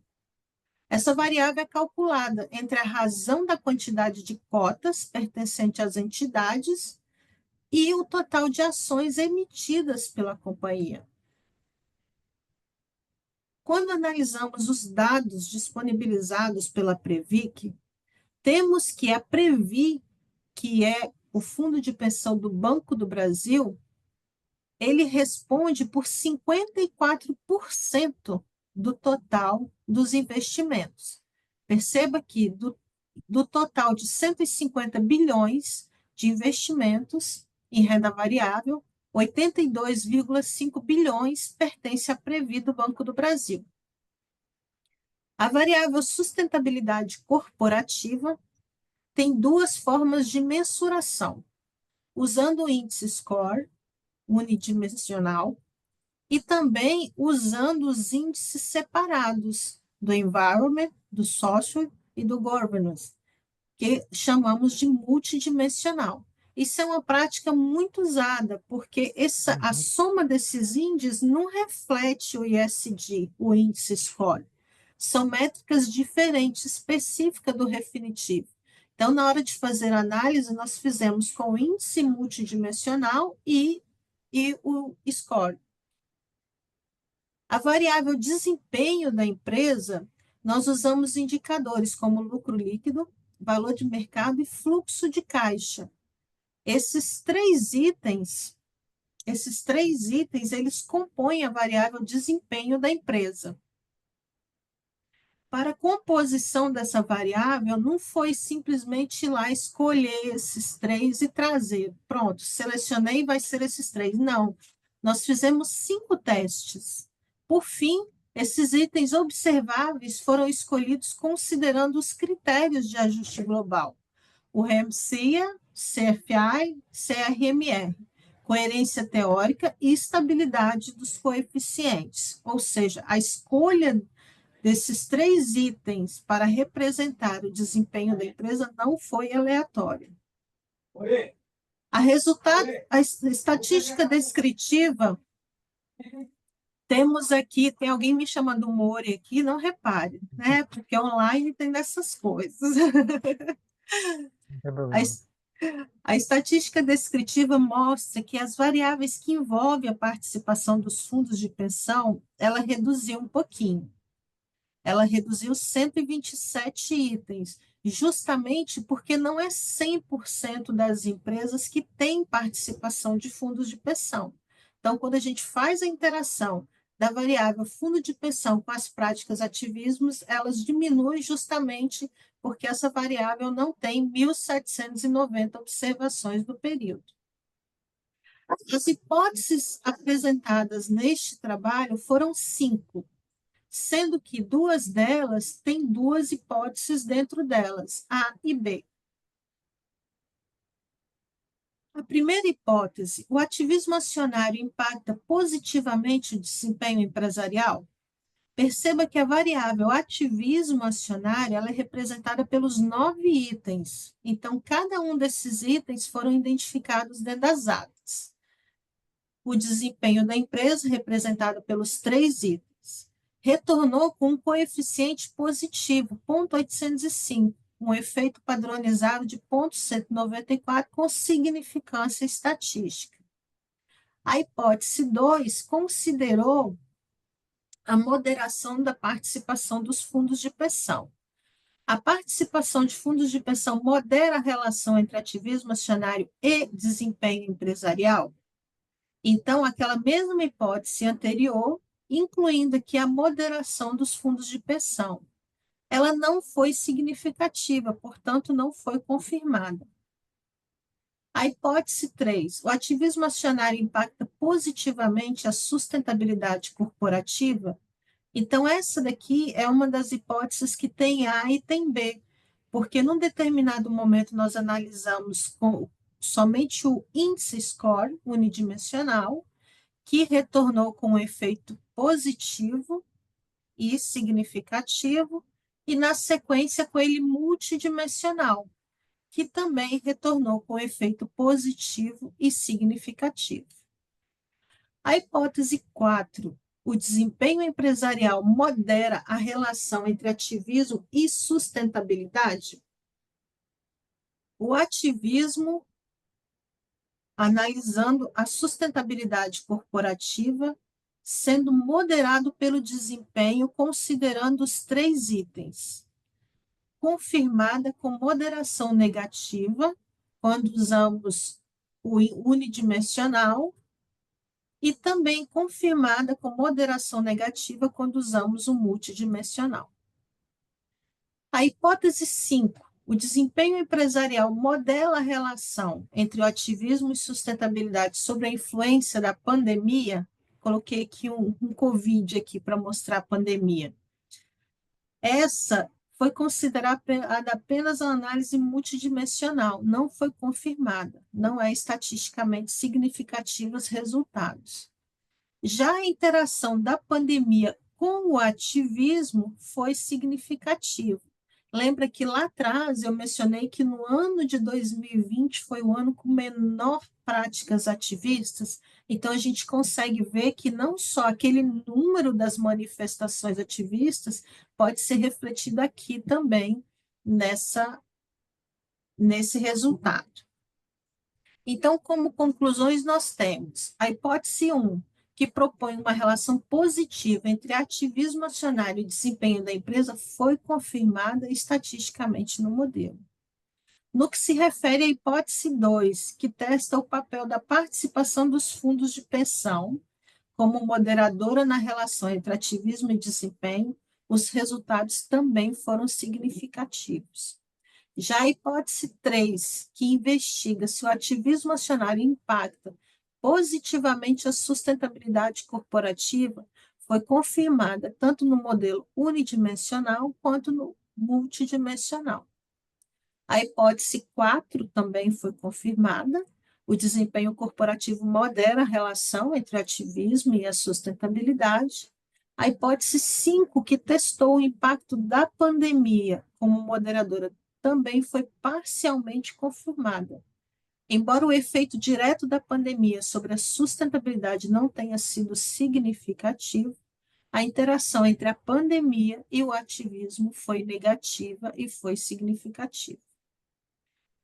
Essa variável é calculada entre a razão da quantidade de cotas pertencente às entidades e o total de ações emitidas pela companhia. Quando analisamos os dados disponibilizados pela Previc, temos que a Previ, que é o fundo de pensão do Banco do Brasil, ele responde por 54% do total dos investimentos. Perceba que do total de 150 bilhões de investimentos em renda variável, 82,5 bilhões pertence à Previ do Banco do Brasil. A variável sustentabilidade corporativa tem duas formas de mensuração, usando o índice SCORE, unidimensional, e também usando os índices separados do Environment, do Social e do Governance, que chamamos de multidimensional. Isso é uma prática muito usada, porque a soma desses índices não reflete o ISD, o índice SCORE. São métricas diferentes, específicas do definitivo. Então, na hora de fazer a análise, nós fizemos com o índice multidimensional e o SCORE. A variável desempenho da empresa, nós usamos indicadores como lucro líquido, valor de mercado e fluxo de caixa. Esses três itens, eles compõem a variável desempenho da empresa. Para a composição dessa variável, não foi simplesmente ir lá escolher esses três e trazer. Pronto, selecionei, vai ser esses três. Não, nós fizemos 5 testes. Por fim, esses itens observáveis foram escolhidos considerando os critérios de ajuste global. O REMCIA, CFI, CRMR, coerência teórica e estabilidade dos coeficientes. Ou seja, a escolha desses 3 itens para representar o desempenho da empresa não foi aleatória. A estatística descritiva, temos aqui, tem alguém me chamando Mori aqui, não repare, né? Porque online tem dessas coisas. A estatística descritiva mostra que as variáveis que envolvem a participação dos fundos de pensão, ela reduziu um pouquinho. Ela reduziu 127 itens, justamente porque não é 100% das empresas que têm participação de fundos de pensão. Então, quando a gente faz a interação da variável fundo de pensão com as práticas ativismos, elas diminuem justamente porque essa variável não tem 1.790 observações do período. As hipóteses apresentadas neste trabalho foram 5, sendo que 2 delas têm 2 hipóteses dentro delas, A e B. A primeira hipótese, o ativismo acionário impacta positivamente o desempenho empresarial? Perceba que a variável ativismo acionário ela é representada pelos 9 itens. Então, cada um desses itens foram identificados dentro das atas. O desempenho da empresa, representado pelos 3 itens, retornou com um coeficiente positivo, 0,805, um efeito padronizado de 0,194 com significância estatística. A hipótese 2 considerou a moderação da participação dos fundos de pensão. A participação de fundos de pensão modera a relação entre ativismo acionário e desempenho empresarial? Então, aquela mesma hipótese anterior, incluindo aqui a moderação dos fundos de pensão, ela não foi significativa, portanto, não foi confirmada. A hipótese 3, o ativismo acionário impacta positivamente a sustentabilidade corporativa? Então, essa daqui é uma das hipóteses que tem A e tem B, porque num determinado momento nós analisamos somente o índice SCORE unidimensional, que retornou com um efeito positivo e significativo, e na sequência com ele multidimensional, que também retornou com efeito positivo e significativo. A hipótese 4, o desempenho empresarial modera a relação entre ativismo e sustentabilidade? O ativismo, analisando a sustentabilidade corporativa, sendo moderado pelo desempenho, considerando os 3 itens. Confirmada com moderação negativa, quando usamos o unidimensional, e também confirmada com moderação negativa quando usamos o multidimensional. A hipótese 5, o desempenho empresarial modela a relação entre o ativismo e sustentabilidade sobre a influência da pandemia. Coloquei aqui um Covid aqui para mostrar a pandemia. Essa foi considerada apenas a análise multidimensional, não foi confirmada, não é estatisticamente significativa os resultados. Já a interação da pandemia com o ativismo foi significativa. Lembra que lá atrás eu mencionei que no ano de 2020 foi o ano com menor práticas ativistas? Então, a gente consegue ver que não só aquele número das manifestações ativistas pode ser refletido aqui também nesse resultado. Então, como conclusões, nós temos a hipótese 1, que propõe uma relação positiva entre ativismo acionário e desempenho da empresa, foi confirmada estatisticamente no modelo. No que se refere à hipótese 2, que testa o papel da participação dos fundos de pensão como moderadora na relação entre ativismo e desempenho, os resultados também foram significativos. Já a hipótese 3, que investiga se o ativismo acionário impacta positivamente a sustentabilidade corporativa, foi confirmada tanto no modelo unidimensional quanto no multidimensional. A hipótese 4 também foi confirmada. O desempenho corporativo modera a relação entre o ativismo e a sustentabilidade. A hipótese 5, que testou o impacto da pandemia como moderadora, também foi parcialmente confirmada. Embora o efeito direto da pandemia sobre a sustentabilidade não tenha sido significativo, a interação entre a pandemia e o ativismo foi negativa e foi significativa.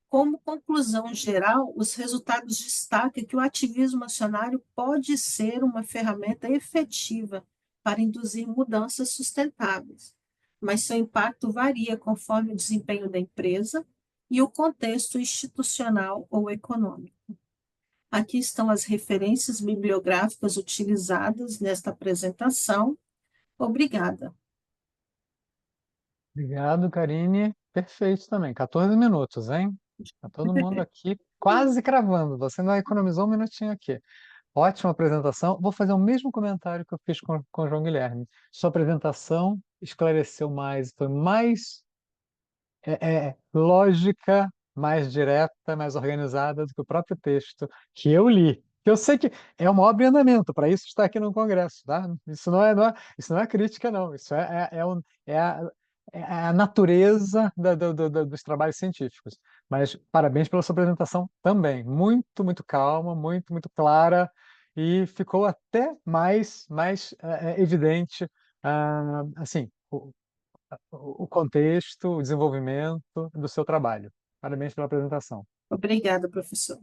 Como conclusão geral, os resultados destacam que o ativismo acionário pode ser uma ferramenta efetiva para induzir mudanças sustentáveis, mas seu impacto varia conforme o desempenho da empresa e o contexto institucional ou econômico. Aqui estão as referências bibliográficas utilizadas nesta apresentação. Obrigada. Obrigado, Karine. Perfeito também. 14 minutos, hein? Está todo mundo aqui quase cravando. Você não economizou um minutinho aqui. Ótima apresentação. Vou fazer o mesmo comentário que eu fiz com o João Guilherme. Sua apresentação esclareceu mais, foi mais lógica, mais direta, mais organizada do que o próprio texto que eu li. Eu sei que é uma obra em andamento, para isso está aqui no Congresso, tá? Isso isso não é crítica, não. Isso é a natureza dos trabalhos científicos. Mas parabéns pela sua apresentação também. Muito, muito calma, muito, muito clara, e ficou até mais evidente, assim, o contexto, o desenvolvimento do seu trabalho. Parabéns pela apresentação. Obrigada, professor.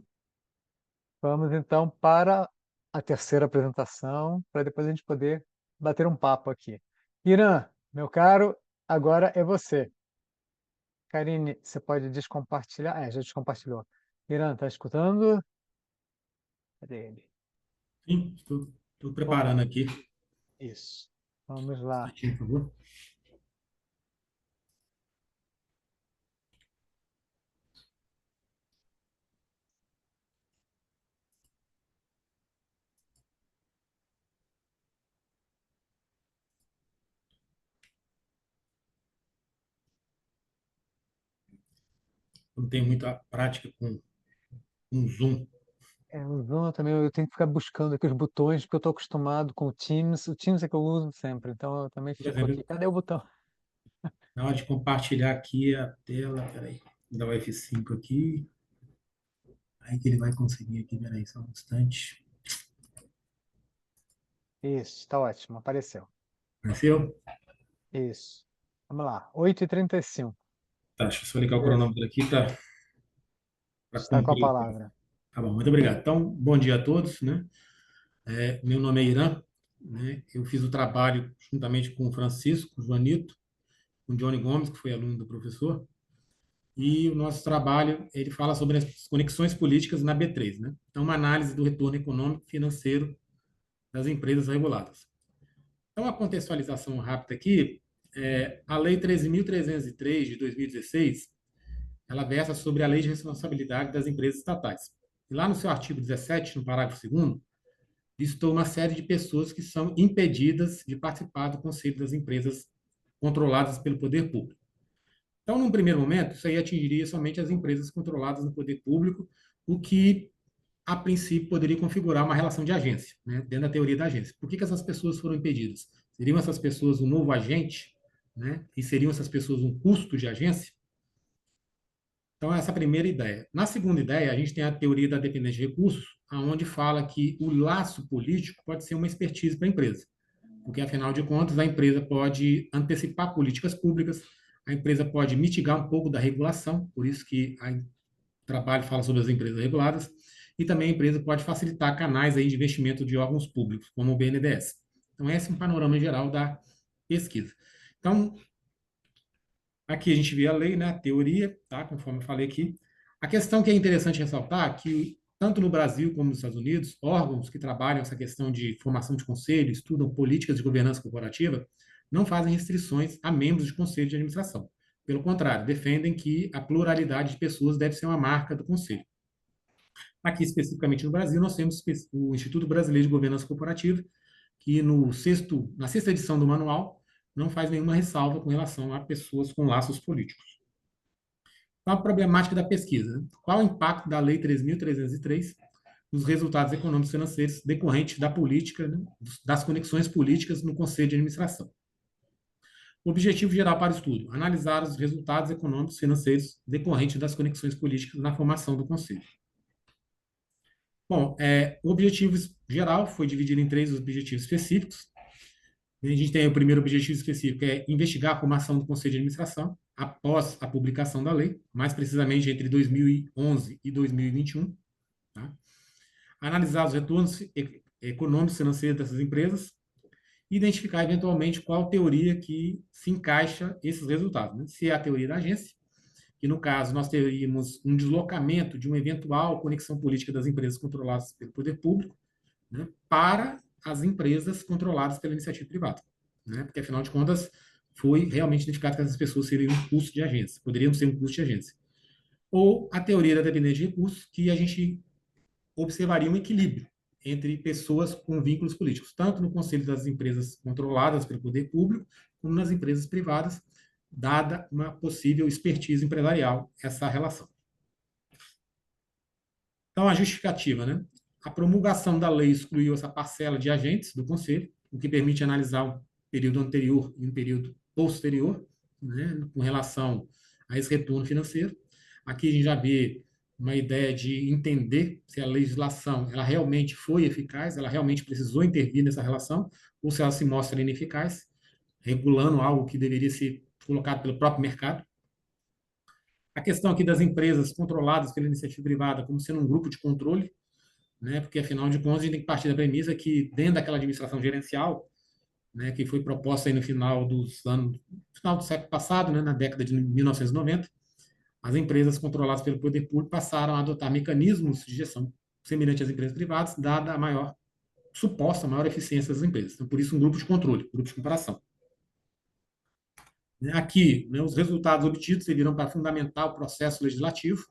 Vamos então para a terceira apresentação, para depois a gente poder bater um papo aqui. Irã, meu caro, agora é você. Karine, você pode descompartilhar? Já descompartilhou. Irã, está escutando? Cadê ele? Sim, estou preparando aqui. Isso. Vamos lá. Por favor. Eu não tenho muita prática com Zoom. O Zoom também eu tenho que ficar buscando aqui os botões, porque eu estou acostumado com o Teams. O Teams é que eu uso sempre, então eu também Por fico aqui. exemplo, Cadê o botão? na hora de compartilhar aqui a tela, peraí, vou dar o F5 aqui. Aí que ele vai conseguir aqui, peraí, só um instante. Isso, está ótimo, apareceu. Apareceu? Isso. Vamos lá, 8h35. Tá, deixa eu só ligar o Beleza. cronômetro aqui, tá? Para Está com a cumprir. palavra. Tá bom, muito obrigado. Então, bom dia a todos, né? Meu nome é Irã, né? Eu fiz o trabalho juntamente com o Francisco, com o Joanito, com o Johnny Gomes, que foi aluno do professor, e o nosso trabalho, ele fala sobre as conexões políticas na B3, né? Então, uma análise do retorno econômico e financeiro das empresas reguladas. Então, a contextualização rápida aqui, a Lei 13.303 de 2016, ela versa sobre a Lei de Responsabilidade das Empresas Estatais. E lá no seu artigo 17, no parágrafo 2º, listou uma série de pessoas que são impedidas de participar do Conselho das Empresas controladas pelo poder público. Então, num primeiro momento, isso aí atingiria somente as empresas controladas no poder público, o que, a princípio, poderia configurar uma relação de agência, né, dentro da teoria da agência. Por que essas pessoas foram impedidas? Seriam essas pessoas um novo agente, né, e seriam essas pessoas um custo de agência? Então, essa é a primeira ideia. Na segunda ideia, a gente tem a teoria da dependência de recursos, onde fala que o laço político pode ser uma expertise para a empresa, porque, afinal de contas, a empresa pode antecipar políticas públicas, a empresa pode mitigar um pouco da regulação, por isso que o trabalho fala sobre as empresas reguladas, e também a empresa pode facilitar canais aí de investimento de órgãos públicos, como o BNDES. Então, esse é um panorama geral da pesquisa. Então, aqui a gente vê a lei, né, a teoria, tá, conforme eu falei aqui. A questão que é interessante ressaltar é que, tanto no Brasil como nos Estados Unidos, órgãos que trabalham essa questão de formação de conselho, estudam políticas de governança corporativa, não fazem restrições a membros de conselho de administração. Pelo contrário, defendem que a pluralidade de pessoas deve ser uma marca do conselho. Aqui, especificamente no Brasil, nós temos o Instituto Brasileiro de Governança Corporativa, que na sexta edição do manual não faz nenhuma ressalva com relação a pessoas com laços políticos. Qual a problemática da pesquisa? Né? Qual o impacto da Lei 3.303 nos resultados econômicos e financeiros decorrentes da política, né, das conexões políticas no Conselho de Administração? O objetivo geral para o estudo: analisar os resultados econômicos e financeiros decorrentes das conexões políticas na formação do Conselho. Bom, o objetivo geral foi dividido em 3 objetivos específicos. A gente tem o primeiro objetivo específico, que é investigar a formação do Conselho de Administração após a publicação da lei, mais precisamente entre 2011 e 2021. Tá? Analisar os retornos econômicos e financeiros dessas empresas e identificar, eventualmente, qual teoria que se encaixa esses resultados. Né? Se é a teoria da agência, que, no caso, nós teríamos um deslocamento de uma eventual conexão política das empresas controladas pelo poder público, né, para as empresas controladas pela iniciativa privada. Né? Porque, afinal de contas, foi realmente identificado que essas pessoas seriam um custo de agência, poderiam ser um custo de agência. Ou a teoria da dependência de recursos, que a gente observaria um equilíbrio entre pessoas com vínculos políticos, tanto no conselho das empresas controladas pelo poder público, como nas empresas privadas, dada uma possível expertise empresarial, essa relação. Então, a justificativa, né? A promulgação da lei excluiu essa parcela de agentes do Conselho, o que permite analisar um período anterior e um período posterior, né, com relação a esse retorno financeiro. Aqui a gente já vê uma ideia de entender se a legislação ela realmente foi eficaz, ela realmente precisou intervir nessa relação, ou se ela se mostra ineficaz, regulando algo que deveria ser colocado pelo próprio mercado. A questão aqui das empresas controladas pela iniciativa privada como sendo um grupo de controle, né, porque, afinal de contas, a gente tem que partir da premissa que, dentro daquela administração gerencial, né, que foi proposta aí no final do século passado, né, na década de 1990, as empresas controladas pelo poder público passaram a adotar mecanismos de gestão semelhantes às empresas privadas, dada a maior eficiência das empresas. Então, por isso, um grupo de controle, grupo de comparação. Aqui, né, os resultados obtidos serviram para fundamentar o processo legislativo,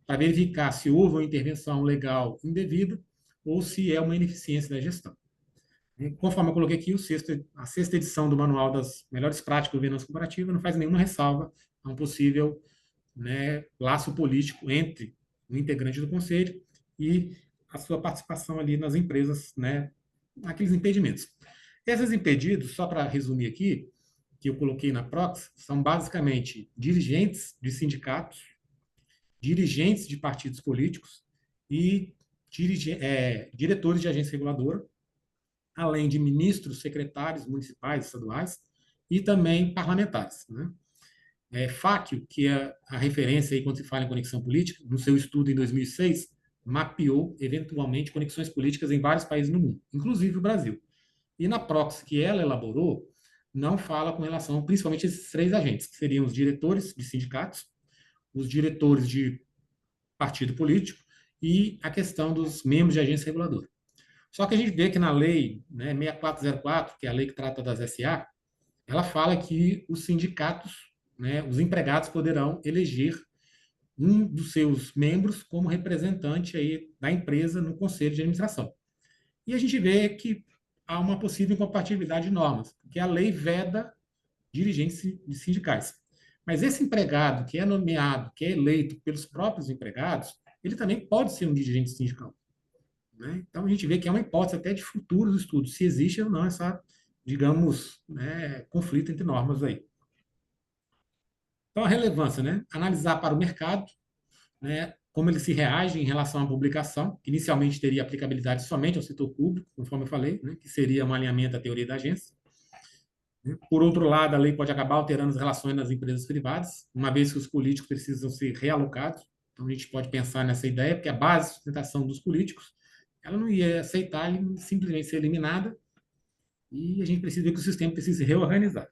para verificar se houve uma intervenção legal indevida ou se é uma ineficiência da gestão. E, conforme eu coloquei aqui, a sexta edição do Manual das Melhores Práticas de Governança Corporativa não faz nenhuma ressalva a um possível, né, laço político entre o integrante do Conselho e a sua participação ali nas empresas, né, aqueles impedimentos. Esses impedidos, só para resumir aqui, que eu coloquei na Prox, são basicamente dirigentes de sindicatos, dirigentes de partidos políticos e diretores de agência reguladora, além de ministros, secretários municipais, estaduais e também parlamentares, né? Fáquio, que é a referência aí quando se fala em conexão política, no seu estudo em 2006, mapeou eventualmente conexões políticas em vários países no mundo, inclusive o Brasil. E na proxy que ela elaborou, não fala com relação principalmente a esses três agentes, que seriam os diretores de sindicatos, os diretores de partido político e a questão dos membros de agência reguladora. Só que a gente vê que na lei, né, 6404, que é a lei que trata das SA, ela fala que os sindicatos, né, os empregados poderão eleger um dos seus membros como representante aí da empresa no conselho de administração. E a gente vê que há uma possível incompatibilidade de normas, porque a lei veda dirigentes sindicais. Mas esse empregado que é nomeado, que é eleito pelos próprios empregados, ele também pode ser um dirigente sindical, né? Então, a gente vê que é uma hipótese até de futuros estudos, se existe ou não essa, digamos, né, conflito entre normas aí. Então, a relevância, né? Analisar para o mercado, né, como ele se reage em relação à publicação, que inicialmente teria aplicabilidade somente ao setor público, conforme eu falei, né, que seria um alinhamento à teoria da agência. Por outro lado, a lei pode acabar alterando as relações nas empresas privadas, uma vez que os políticos precisam ser realocados. Então, a gente pode pensar nessa ideia, porque a base de sustentação dos políticos, ela não ia aceitar simplesmente ser eliminada, e a gente precisa ver que o sistema precisa se reorganizar.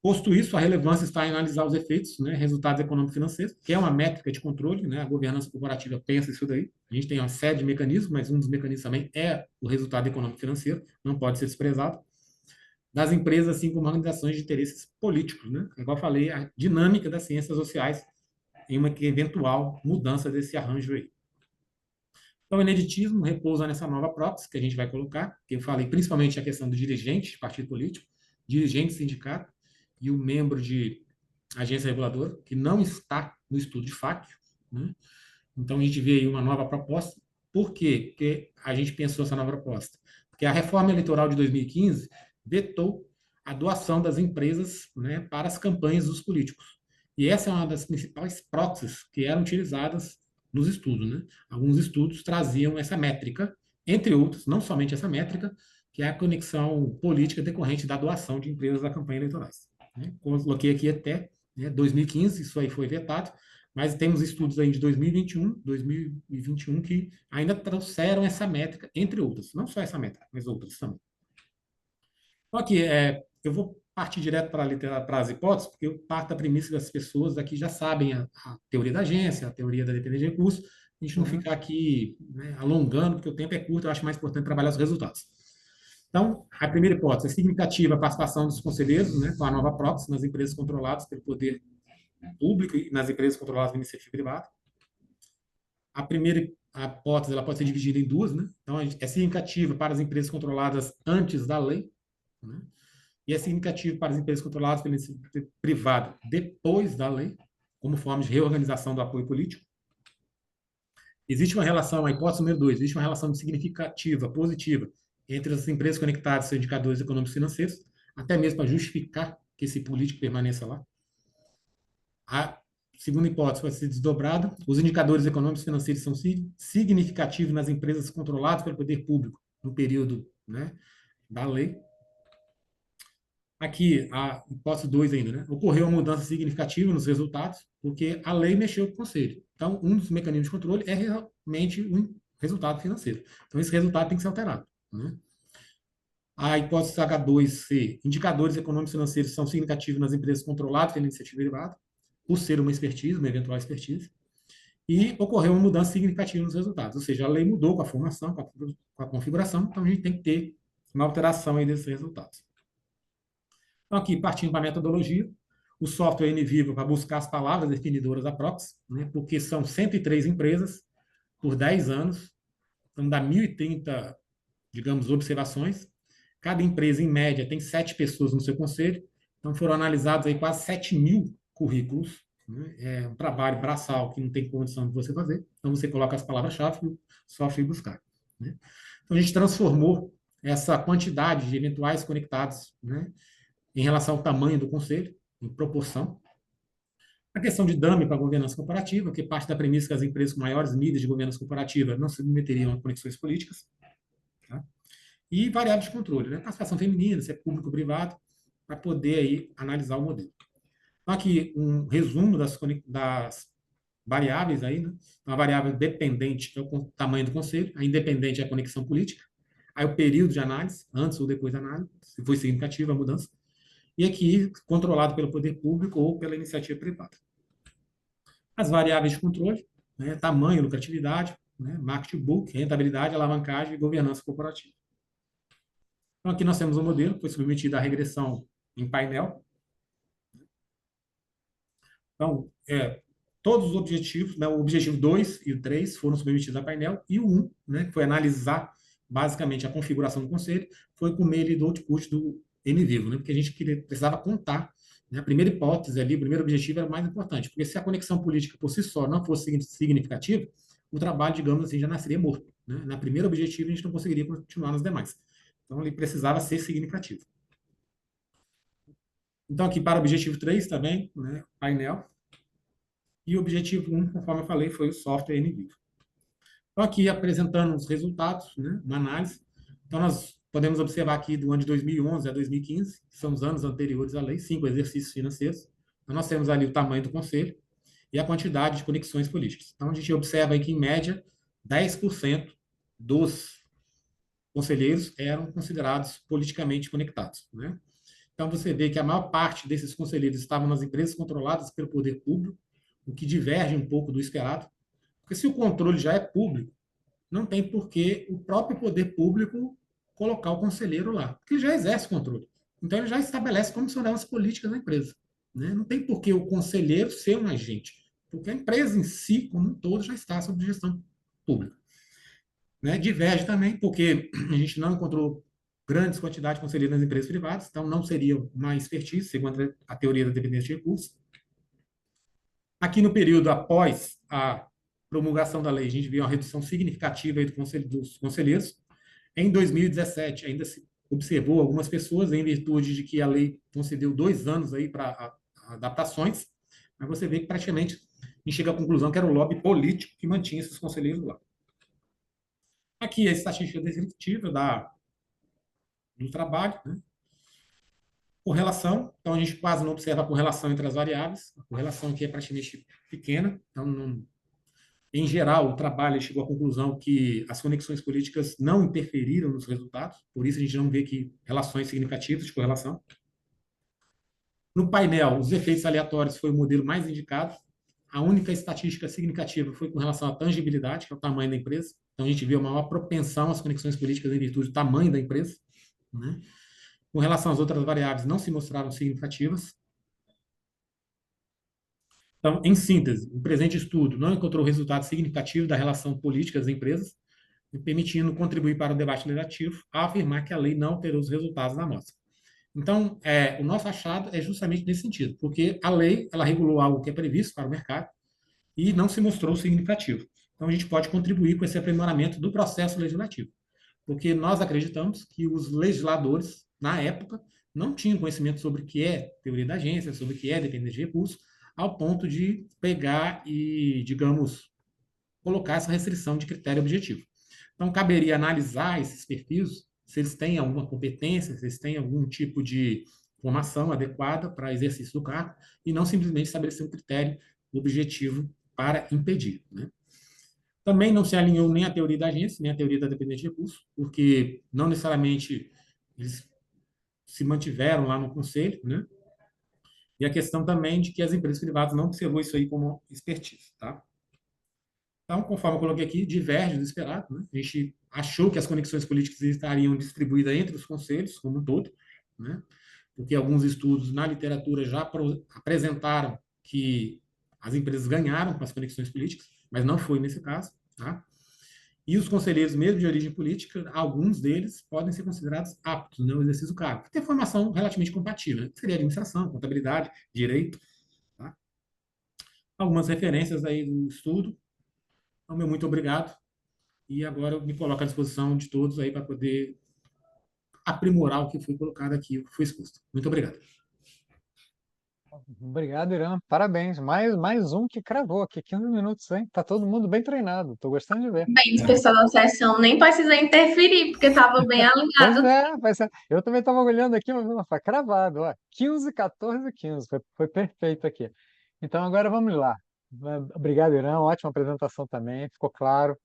Posto isso, a relevância está em analisar os efeitos, né, resultados econômico-financeiros, que é uma métrica de controle, né, a governança corporativa pensa isso daí. A gente tem uma série de mecanismos, mas um dos mecanismos também é o resultado econômico-financeiro, não pode ser desprezado. Das empresas, assim como organizações de interesses políticos, né? Igual eu falei, a dinâmica das ciências sociais em uma eventual mudança desse arranjo aí. Então, o ineditismo repousa nessa nova prótese que a gente vai colocar, que eu falei principalmente a questão do dirigente de partido político, dirigente de sindicato e o membro de agência reguladora, que não está no estudo de Fáquio, né? Então, a gente vê aí uma nova proposta. Por quê? Porque a gente pensou essa nova proposta? Porque a reforma eleitoral de 2015 vetou a doação das empresas, né, para as campanhas dos políticos. E essa é uma das principais próteses que eram utilizadas nos estudos, né? Alguns estudos traziam essa métrica, entre outros, não somente essa métrica, que é a conexão política decorrente da doação de empresas da campanha eleitorais, né? Coloquei aqui até, né, 2015, isso aí foi vetado, mas temos estudos aí de 2021 que ainda trouxeram essa métrica, entre outras. Não só essa métrica, mas outras também. Então, aqui, eu vou partir direto para as hipóteses, porque eu parto da premissa que as pessoas aqui já sabem a teoria da agência, a teoria da dependência de recursos, a gente não ficar aqui, né, alongando, porque o tempo é curto, eu acho mais importante trabalhar os resultados. Então, a primeira hipótese é significativa a participação dos conselheiros, né, com a nova proxy nas empresas controladas pelo poder público e nas empresas controladas pela iniciativa privada. A primeira hipótese ela pode ser dividida em duas, né? Então, é significativa para as empresas controladas antes da lei, né? E é significativo para as empresas controladas pela iniciativa privada depois da lei, como forma de reorganização do apoio político. Existe uma relação, a hipótese número 2, existe uma relação significativa, positiva, entre as empresas conectadas aos indicadores econômicos e financeiros, até mesmo para justificar que esse político permaneça lá. A segunda hipótese pode ser desdobrada. Os indicadores econômicos e financeiros são significativos nas empresas controladas pelo poder público no período, né, da lei. Aqui, a hipótese 2 ainda, né? Ocorreu uma mudança significativa nos resultados, porque a lei mexeu com o conselho. Então, um dos mecanismos de controle é realmente o resultado financeiro. Então, esse resultado tem que ser alterado, né? A hipótese H2C, indicadores econômicos e financeiros são significativos nas empresas controladas pela iniciativa privada, por ser uma expertise, uma eventual expertise, e ocorreu uma mudança significativa nos resultados. Ou seja, a lei mudou com a formação, com a configuração, então a gente tem que ter uma alteração aí desses resultados. Então, aqui, partindo para a metodologia, o software é NVivo para buscar as palavras definidoras da proxy, né, porque são 103 empresas por 10 anos, então dá 1.030, digamos, observações. Cada empresa, em média, tem 7 pessoas no seu conselho, então foram analisados aí quase 7.000 currículos, né? É um trabalho braçal que não tem condição de você fazer, então você coloca as palavras-chave e o software buscar, né? Então, a gente transformou essa quantidade de eventuais conectados, né, em relação ao tamanho do conselho, em proporção. A questão de dummy para a governança corporativa, que parte da premissa que as empresas com maiores níveis de governança corporativa não se submeteriam a conexões políticas. Tá? E variáveis de controle, né? Participação feminina, se é público ou privado, para poder aí analisar o modelo. Então, aqui um resumo das variáveis aí, né? Uma variável dependente é o tamanho do conselho, a independente é a conexão política, aí o período de análise, antes ou depois da análise, se foi significativa a mudança, e aqui controlado pelo poder público ou pela iniciativa privada. As variáveis de controle, né? Tamanho, lucratividade, né? Market book, rentabilidade, alavancagem e governança corporativa. Então, aqui nós temos um modelo que foi submetido à regressão em painel. Então, todos os objetivos, né, o objetivo 2 e o 3 foram submetidos a painel, e o 1, né, que foi analisar basicamente a configuração do conselho, foi com ele do output do NVivo, né, porque a gente precisava contar, né, a primeira hipótese ali, o primeiro objetivo era o mais importante, porque se a conexão política por si só não fosse significativa, o trabalho, digamos assim, já nasceria morto. Né? Na primeiro objetivo, a gente não conseguiria continuar nos demais. Então, ele precisava ser significativo. Então, aqui para o objetivo 3 também, né, painel. E o objetivo 1, conforme eu falei, foi o software NVivo. Então, aqui apresentando os resultados, né, uma análise. Então, nós podemos observar aqui do ano de 2011 a 2015, que são os anos anteriores à lei, 5 exercícios financeiros. Então, nós temos ali o tamanho do conselho e a quantidade de conexões políticas. Então, a gente observa aí que, em média, 10% dos conselheiros eram considerados politicamente conectados, né? Então, você vê que a maior parte desses conselheiros estavam nas empresas controladas pelo poder público, o que diverge um pouco do esperado, porque se o controle já é público, não tem por que o próprio poder público colocar o conselheiro lá, porque ele já exerce controle. Então, ele já estabelece como serão as políticas da empresa. Né? Não tem por que o conselheiro ser um agente, porque a empresa em si, como um todo, já está sob gestão pública. Né? Diverge também, porque a gente não encontrou grandes quantidades de conselheiros nas empresas privadas, então não seria uma expertise, segundo a teoria da dependência de recursos. Aqui no período após a promulgação da lei, a gente viu uma redução significativa aí dos conselheiros. Em 2017, ainda se observou algumas pessoas, em virtude de que a lei concedeu 2 anos aí para adaptações, mas você vê que praticamente a gente chega à conclusão que era o lobby político que mantinha esses conselheiros lá. Aqui a estatística descritiva do trabalho, né? Correlação, então a gente quase não observa a correlação entre as variáveis, a correlação aqui é praticamente pequena, então, em geral, o trabalho chegou à conclusão que as conexões políticas não interferiram nos resultados, por isso a gente não vê aqui relações significativas de correlação. No painel, os efeitos aleatórios foi o modelo mais indicado, a única estatística significativa foi com relação à tangibilidade, que é o tamanho da empresa, então a gente viu uma maior propensão às conexões políticas em virtude do tamanho da empresa, né? Com relação às outras variáveis, não se mostraram significativas. Então, em síntese, o presente estudo não encontrou resultado significativo da relação política das empresas, permitindo contribuir para o debate legislativo, a afirmar que a lei não alterou os resultados da amostra. Então, o nosso achado é justamente nesse sentido, porque a lei ela regulou algo que é previsto para o mercado e não se mostrou significativo. Então, a gente pode contribuir com esse aprimoramento do processo legislativo, porque nós acreditamos que os legisladores, na época, não tinham conhecimento sobre o que é teoria da agência, sobre o que é dependência de recursos, ao ponto de pegar e, digamos, colocar essa restrição de critério objetivo. Então, caberia analisar esses perfis, se eles têm alguma competência, se eles têm algum tipo de formação adequada para exercício do cargo, e não simplesmente estabelecer um critério objetivo para impedir. Né? Também não se alinhou nem a teoria da agência, nem a teoria da dependência de recursos, porque não necessariamente eles se mantiveram lá no conselho, né? E a questão também de que as empresas privadas não observou isso aí como expertise, tá? Então, conforme eu coloquei aqui, diverge do esperado, né? A gente achou que as conexões políticas estariam distribuídas entre os conselhos como um todo, né? Porque alguns estudos na literatura já apresentaram que as empresas ganharam com as conexões políticas, mas não foi nesse caso, tá? E os conselheiros, mesmo de origem política, alguns deles podem ser considerados aptos no exercício do cargo, ter formação relativamente compatível, né? Seria administração, contabilidade, direito, tá? Algumas referências aí do estudo. Então, meu muito obrigado. E agora eu me coloco à disposição de todos aí para poder aprimorar o que foi colocado aqui, o que foi exposto. Muito obrigado. Obrigado, Irã. Parabéns. Mais um que cravou aqui, 15 minutos, hein? Tá todo mundo bem treinado. Tô gostando de ver. Bem, os pessoal da sessão nem precisa interferir, porque estava bem alinhado. Pois é. Eu também estava olhando aqui, mas foi cravado, ó. 15, 14, 15. Foi perfeito aqui. Então agora vamos lá. Obrigado, Irã. Ótima apresentação também. Ficou claro,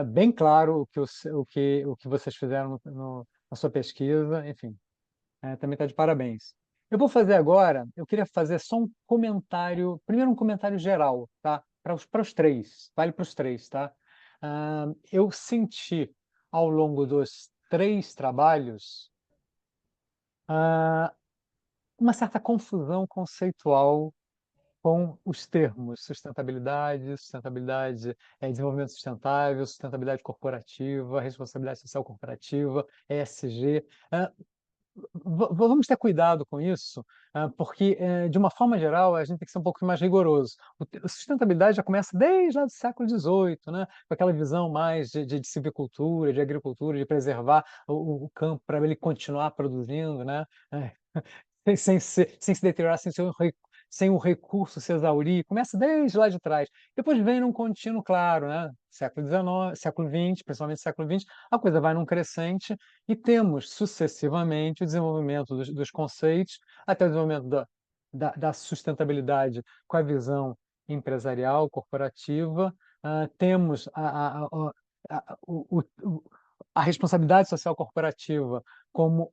bem claro o que vocês fizeram na sua pesquisa. Enfim, também está de parabéns. Eu vou fazer agora, eu queria fazer só um comentário, primeiro um comentário geral, tá? Para os três, vale para os três, tá? Eu senti ao longo dos três trabalhos ah, uma certa confusão conceitual com os termos sustentabilidade, desenvolvimento sustentável, sustentabilidade corporativa, responsabilidade social corporativa, ESG. Vamos ter cuidado com isso, porque, de uma forma geral, a gente tem que ser um pouco mais rigoroso. A sustentabilidade já começa desde lá do século XVIII, né? Com aquela visão mais de silvicultura, de agricultura, de preservar o campo para ele continuar produzindo, né? Sem se deteriorar, sem o recurso se exaurir, começa desde lá de trás. Depois vem num contínuo, claro, né? Século XIX, século XX, principalmente século XX, a coisa vai num crescente e temos sucessivamente o desenvolvimento dos conceitos, até o desenvolvimento da sustentabilidade com a visão empresarial, corporativa. Temos a responsabilidade social corporativa como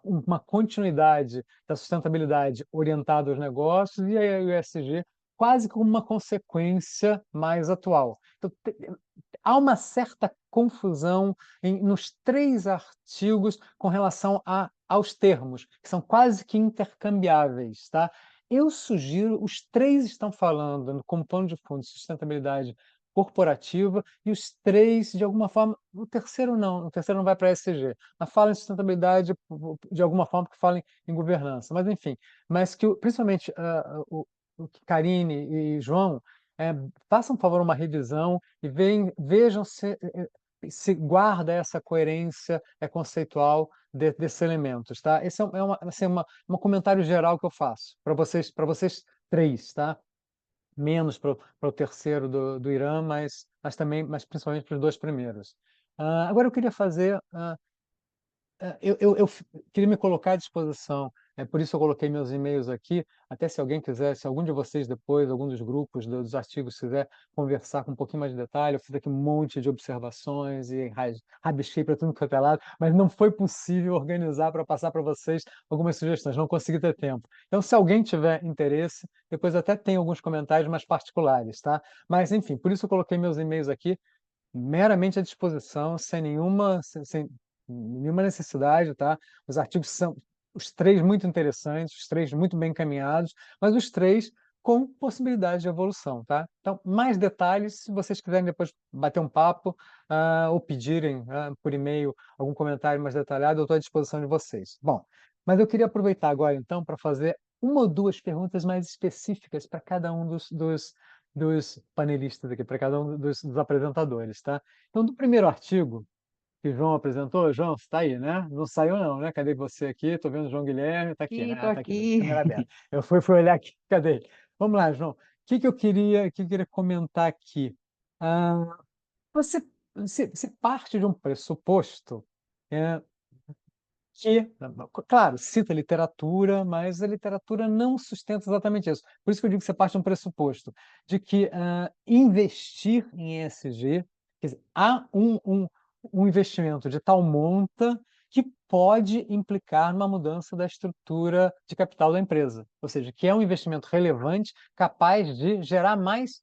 uma continuidade da sustentabilidade orientada aos negócios e a ESG quase como uma consequência mais atual. Então, há uma certa confusão nos três artigos com relação aos termos, que são quase que intercambiáveis, tá? Eu sugiro, os três estão falando como pano de fundo de sustentabilidade corporativa e os três, de alguma forma, o terceiro não vai para a ESG, mas fala em sustentabilidade de alguma forma que fala em governança, mas enfim, mas que principalmente o Karine e João façam, por favor, uma revisão e vejam se guarda essa coerência conceitual desses elementos, tá? Esse um comentário geral que eu faço para vocês três, tá? Menos para o terceiro do Irã, mas principalmente para os dois primeiros. Agora eu queria fazer eu queria me colocar à disposição, por isso eu coloquei meus e-mails aqui, até se alguém quiser, se algum de vocês depois, algum dos grupos dos artigos quiser conversar com um pouquinho mais de detalhe, eu fiz aqui um monte de observações e rabisquei para tudo quanto é lado, mas não foi possível organizar para passar para vocês algumas sugestões, não consegui ter tempo. Então, se alguém tiver interesse, depois até tem alguns comentários mais particulares, tá? Mas, enfim, por isso eu coloquei meus e-mails aqui, meramente à disposição, sem nenhuma necessidade, tá? Os artigos são os três muito interessantes, os três muito bem encaminhados, mas os três com possibilidade de evolução, tá? Então, mais detalhes, se vocês quiserem depois bater um papo, ou pedirem, por e-mail algum comentário mais detalhado, eu estou à disposição de vocês. Bom, mas eu queria aproveitar agora, então, para fazer uma ou duas perguntas mais específicas para cada um dos panelistas aqui, para cada um dos apresentadores, tá? Então, do primeiro artigo que o João apresentou, João, você está aí, né? Não saiu não, né? Cadê você aqui? Estou vendo o João Guilherme, está aqui, Aqui, né? tô Está aqui, aqui. câmera aberta. Eu fui olhar aqui, cadê ele? Vamos lá, João. O que eu queria comentar aqui? Ah, você parte de um pressuposto é, que, claro, cita literatura, mas a literatura não sustenta exatamente isso. Por isso que eu digo que você parte de um pressuposto de que investir em ESG, quer dizer, há um investimento de tal monta que pode implicar numa mudança da estrutura de capital da empresa. Ou seja, que é um investimento relevante, capaz de gerar mais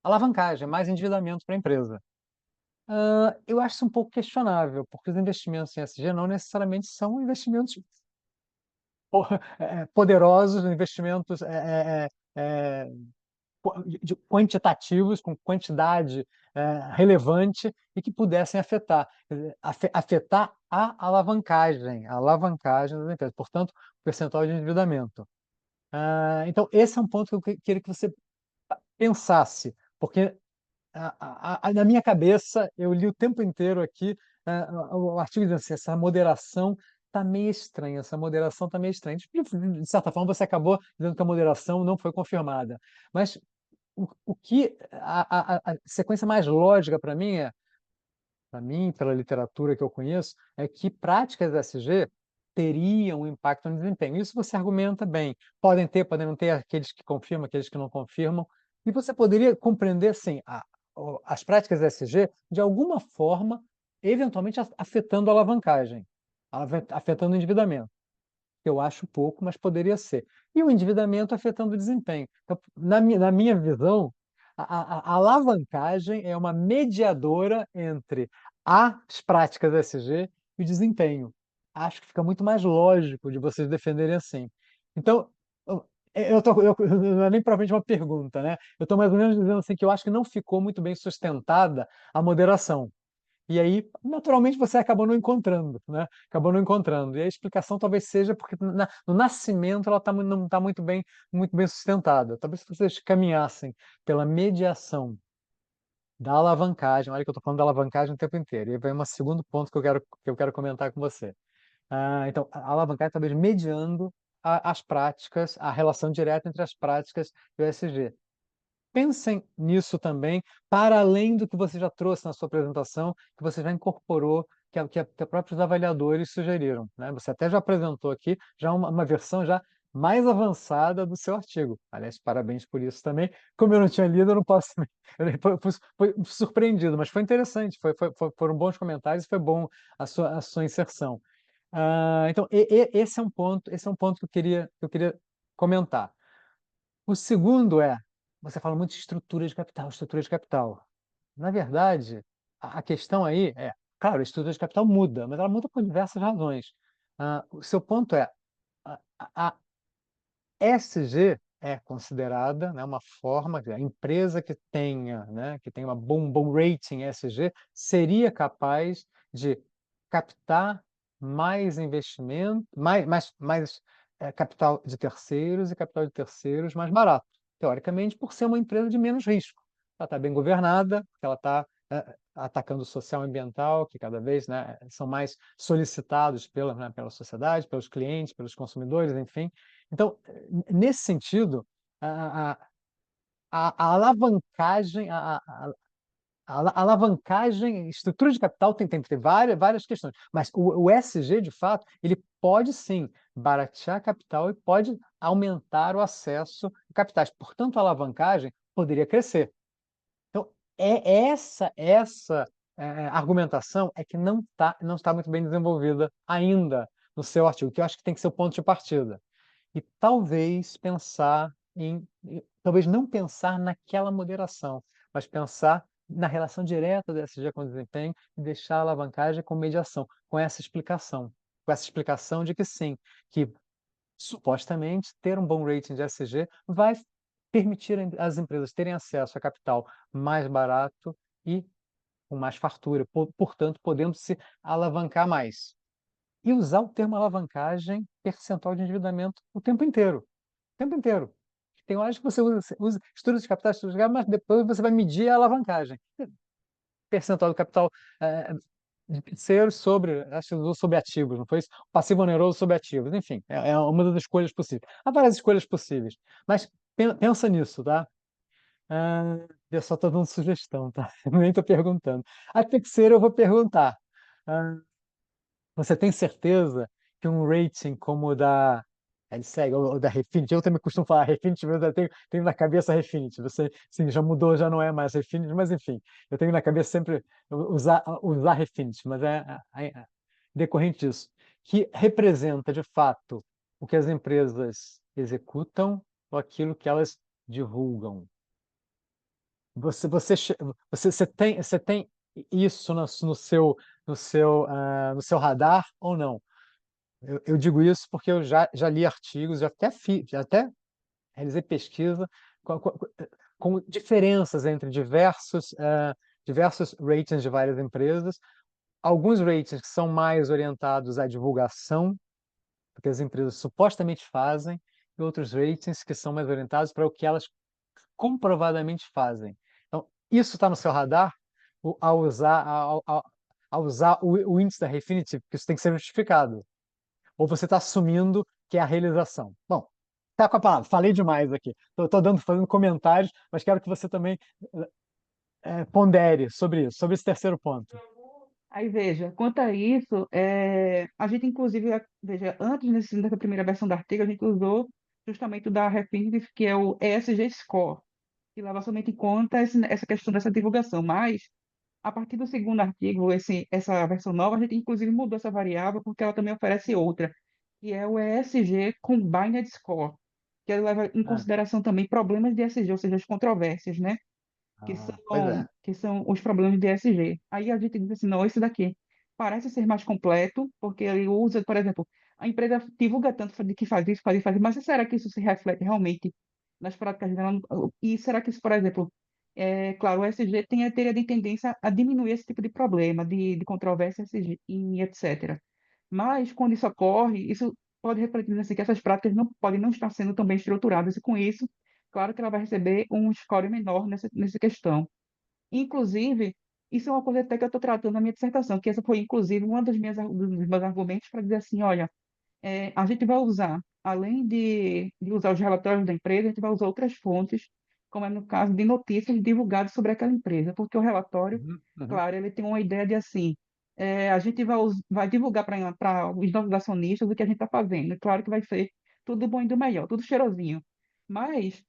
alavancagem, mais endividamento para a empresa. Eu acho isso um pouco questionável, porque os investimentos em ESG não necessariamente são investimentos poderosos, investimentos quantitativos, com quantidade relevante e que pudessem afetar a alavancagem das empresas, portanto, o percentual de endividamento. Então, esse é um ponto que eu queria que você pensasse, porque na minha cabeça, eu li o tempo inteiro aqui o artigo dizendo assim, essa moderação tá meio estranha, essa moderação está meio estranha. De certa forma, você acabou dizendo que a moderação não foi confirmada. Mas o que a sequência mais lógica para mim, pela literatura que eu conheço, é que práticas SG teriam um impacto no desempenho. Isso você argumenta bem. Podem não ter aqueles que confirmam, aqueles que não confirmam. E você poderia compreender, assim, as práticas SG, de alguma forma, eventualmente afetando a alavancagem, afetando o endividamento. Eu acho pouco, mas poderia ser. E o endividamento afetando o desempenho. Então, na minha visão, a alavancagem é uma mediadora entre as práticas SG e o desempenho. Acho que fica muito mais lógico de vocês defenderem assim. Então, não é nem propriamente uma pergunta, né? Eu estou mais ou menos dizendo assim que eu acho que não ficou muito bem sustentada a moderação. E aí, naturalmente, você acabou não encontrando, né? Acabou não encontrando. E a explicação talvez seja porque no nascimento ela não está muito bem sustentada. Talvez se vocês caminhassem pela mediação da alavancagem, olha que eu estou falando da alavancagem o tempo inteiro. E aí vem um segundo ponto que eu quero comentar com você. Então, a alavancagem talvez mediando as práticas, a relação direta entre as práticas do ESG. Pensem nisso também, para além do que você já trouxe na sua apresentação, que você já incorporou, que próprios avaliadores sugeriram, né? Você até já apresentou aqui já uma versão já mais avançada do seu artigo. Aliás, parabéns por isso também. Como eu não tinha lido, eu não posso. Eu fui surpreendido, mas foi interessante, foram bons comentários, foi bom a sua inserção. Então, esse é um ponto que eu queria comentar. O segundo você fala muito de estrutura de capital, estrutura de capital. Na verdade, a questão aí claro, a estrutura de capital muda, mas ela muda por diversas razões. O seu ponto a ESG é considerada, né, uma forma, a empresa que tenha, né, que tenha bom rating ESG seria capaz de captar mais investimento, mais capital de terceiros e capital de terceiros mais barato, teoricamente, por ser uma empresa de menos risco. Ela está bem governada, ela está atacando o social e ambiental, que cada vez, né, são mais solicitados pela sociedade, pelos clientes, pelos consumidores, enfim. Então, nesse sentido, a, a, a alavancagem, a alavancagem, estrutura de capital tem que ter várias questões, mas o SG, de fato, ele pode sim baratear capital e pode aumentar o acesso a capitais. Portanto, a alavancagem poderia crescer. Então, essa argumentação é que não está muito bem desenvolvida ainda no seu artigo, que eu acho que tem que ser o ponto de partida. E talvez não pensar naquela moderação, mas pensar na relação direta do ESG com o desempenho e deixar a alavancagem com mediação, com essa explicação de que sim, que supostamente ter um bom rating de ESG vai permitir às empresas terem acesso a capital mais barato e com mais fartura, portanto, podendo se alavancar mais. E usar o termo alavancagem percentual de endividamento o tempo inteiro. O tempo inteiro. Tem horas que você usa estudos de capitais, mas depois você vai medir a alavancagem. Percentual do capital de terceiros acho que usou sobre ativos, não foi isso? Passivo oneroso sobre ativos, enfim, é uma das escolhas possíveis. Há várias escolhas possíveis, mas pensa nisso, tá? Eu só estou dando sugestão, tá? Nem estou perguntando. A terceira eu vou perguntar. Você tem certeza que um rating como o da LSEG ou da Refinitiv, eu também costumo falar Refinitiv, mas eu tenho na cabeça Refinitiv, você sim, já mudou, já não é mais Refinitiv, mas enfim, eu tenho na cabeça sempre usar Refinitiv, mas decorrente disso, que representa de fato o que as empresas executam ou aquilo que elas divulgam. Você tem isso no seu radar ou não? Eu digo isso porque eu já li artigos, já até realizei pesquisa com diferenças entre diversos ratings de várias empresas. Alguns ratings que são mais orientados à divulgação, do que as empresas supostamente fazem, e outros ratings que são mais orientados para o que elas comprovadamente fazem. Então, isso está no seu radar ao usar o índice da Refinitiv, porque isso tem que ser justificado. Ou você está assumindo que é a realização? Bom, tá com a palavra. Falei demais aqui. Estou fazendo comentários, mas quero que você também pondere sobre isso, sobre esse terceiro ponto. Aí veja, quanto a isso, a gente inclusive, veja, antes dessa primeira versão do artigo, a gente usou justamente o da Refinitiv, que é o ESG Score, que leva somente em conta essa questão dessa divulgação, mas a partir do segundo artigo, essa versão nova, a gente inclusive mudou essa variável porque ela também oferece outra, que é o ESG Combined Score, que ela leva em Ah, consideração também problemas de ESG, ou seja, as controvérsias, né? que pois são, é. que são os problemas de ESG. Aí a gente diz assim, não, esse daqui parece ser mais completo, porque ele usa, por exemplo, a empresa divulga tanto de que faz isso, faz isso, mas será que isso se reflete realmente nas práticas dela? E será que isso, por exemplo, claro, o ESG teria de tendência a diminuir esse tipo de problema, de controvérsia ESG, e etc. Mas, quando isso ocorre, isso pode refletir assim, que essas práticas não podem não estar sendo tão bem estruturadas, e com isso, claro que ela vai receber um score menor nessa questão. Inclusive, isso é uma coisa até que eu estou tratando na minha dissertação, que essa foi, inclusive, dos meus argumentos para dizer assim, olha, a gente vai usar, além de usar os relatórios da empresa, a gente vai usar outras fontes, como é no caso de notícias divulgadas sobre aquela empresa, porque o relatório, Uhum, uhum. claro, ele tem uma ideia de assim, a gente vai divulgar para os nossos acionistas o que a gente está fazendo. Claro que vai ser tudo bom e do melhor, tudo cheirosinho. Mas,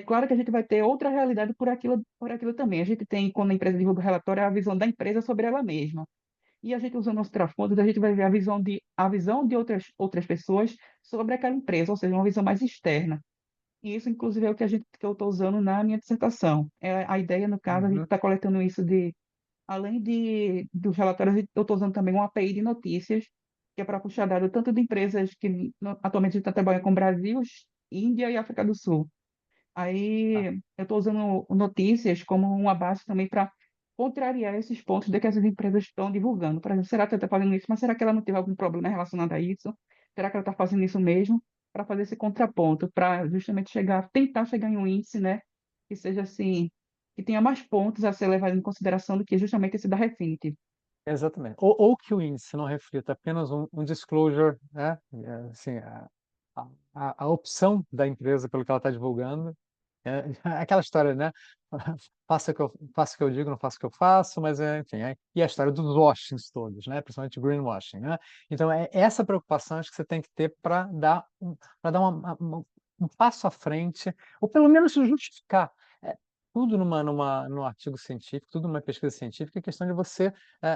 claro que a gente vai ter outra realidade por aquilo também. A gente tem, quando a empresa divulga o relatório, a visão da empresa sobre ela mesma. E a gente usando os trasfondos, a gente vai ver a visão de outras pessoas sobre aquela empresa, ou seja, uma visão mais externa. E isso, inclusive, é o que eu estou usando na minha dissertação. A ideia, no caso, a gente Uhum. está coletando isso além dos relatórios, eu estou usando também um API de notícias, que é para puxar dado tanto de empresas que atualmente a gente está trabalhando com Brasil, Índia e África do Sul. Tá. Aí eu estou usando notícias como uma base também para contrariar esses pontos de que essas empresas estão divulgando. Por exemplo, será que ela está fazendo isso, mas será que ela não teve algum problema relacionado a isso? Será que ela está fazendo isso mesmo? Para fazer esse contraponto, para justamente tentar chegar em um índice, né, que seja assim, que tenha mais pontos a ser levado em consideração do que justamente esse da Refinitiv. Exatamente. Ou que o índice não reflita apenas um disclosure, né? Assim, a opção da empresa pelo que ela está divulgando. Aquela história, né? Faço o que eu digo, não faço o que eu faço, mas enfim, e a história dos washings todos, né? Principalmente greenwashing, né? Então, essa preocupação acho que você tem que ter para dar um passo à frente, ou pelo menos justificar. Tudo num artigo científico, tudo numa pesquisa científica, é questão de você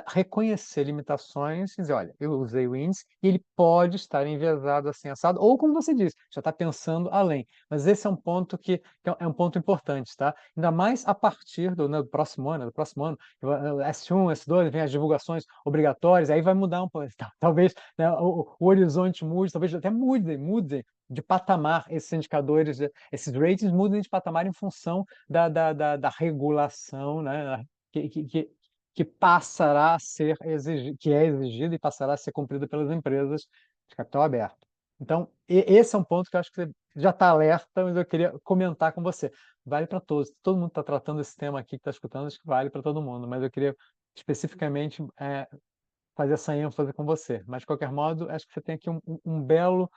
reconhecer limitações e dizer, olha, eu usei o índice e ele pode estar enviesado assim, assado, ou como você disse, já está pensando além. Mas esse é um ponto que é um ponto importante, tá? Ainda mais a partir do próximo ano, S1, S2, vem as divulgações obrigatórias, aí vai mudar um pouco. Talvez, né, o horizonte mude, talvez até mude de patamar esses indicadores, esses ratings mudem de patamar em função da regulação, né, que, que, que, que passará a ser que é exigida e passará a ser cumprida pelas empresas de capital aberto. Então, esse é um ponto que eu acho que você já está alerta, mas eu queria comentar com você. Vale para todos. Todo mundo está tratando esse tema aqui que está escutando, acho que vale para todo mundo, mas eu queria especificamente fazer essa ênfase com você. Mas, de qualquer modo, acho que você tem aqui um belo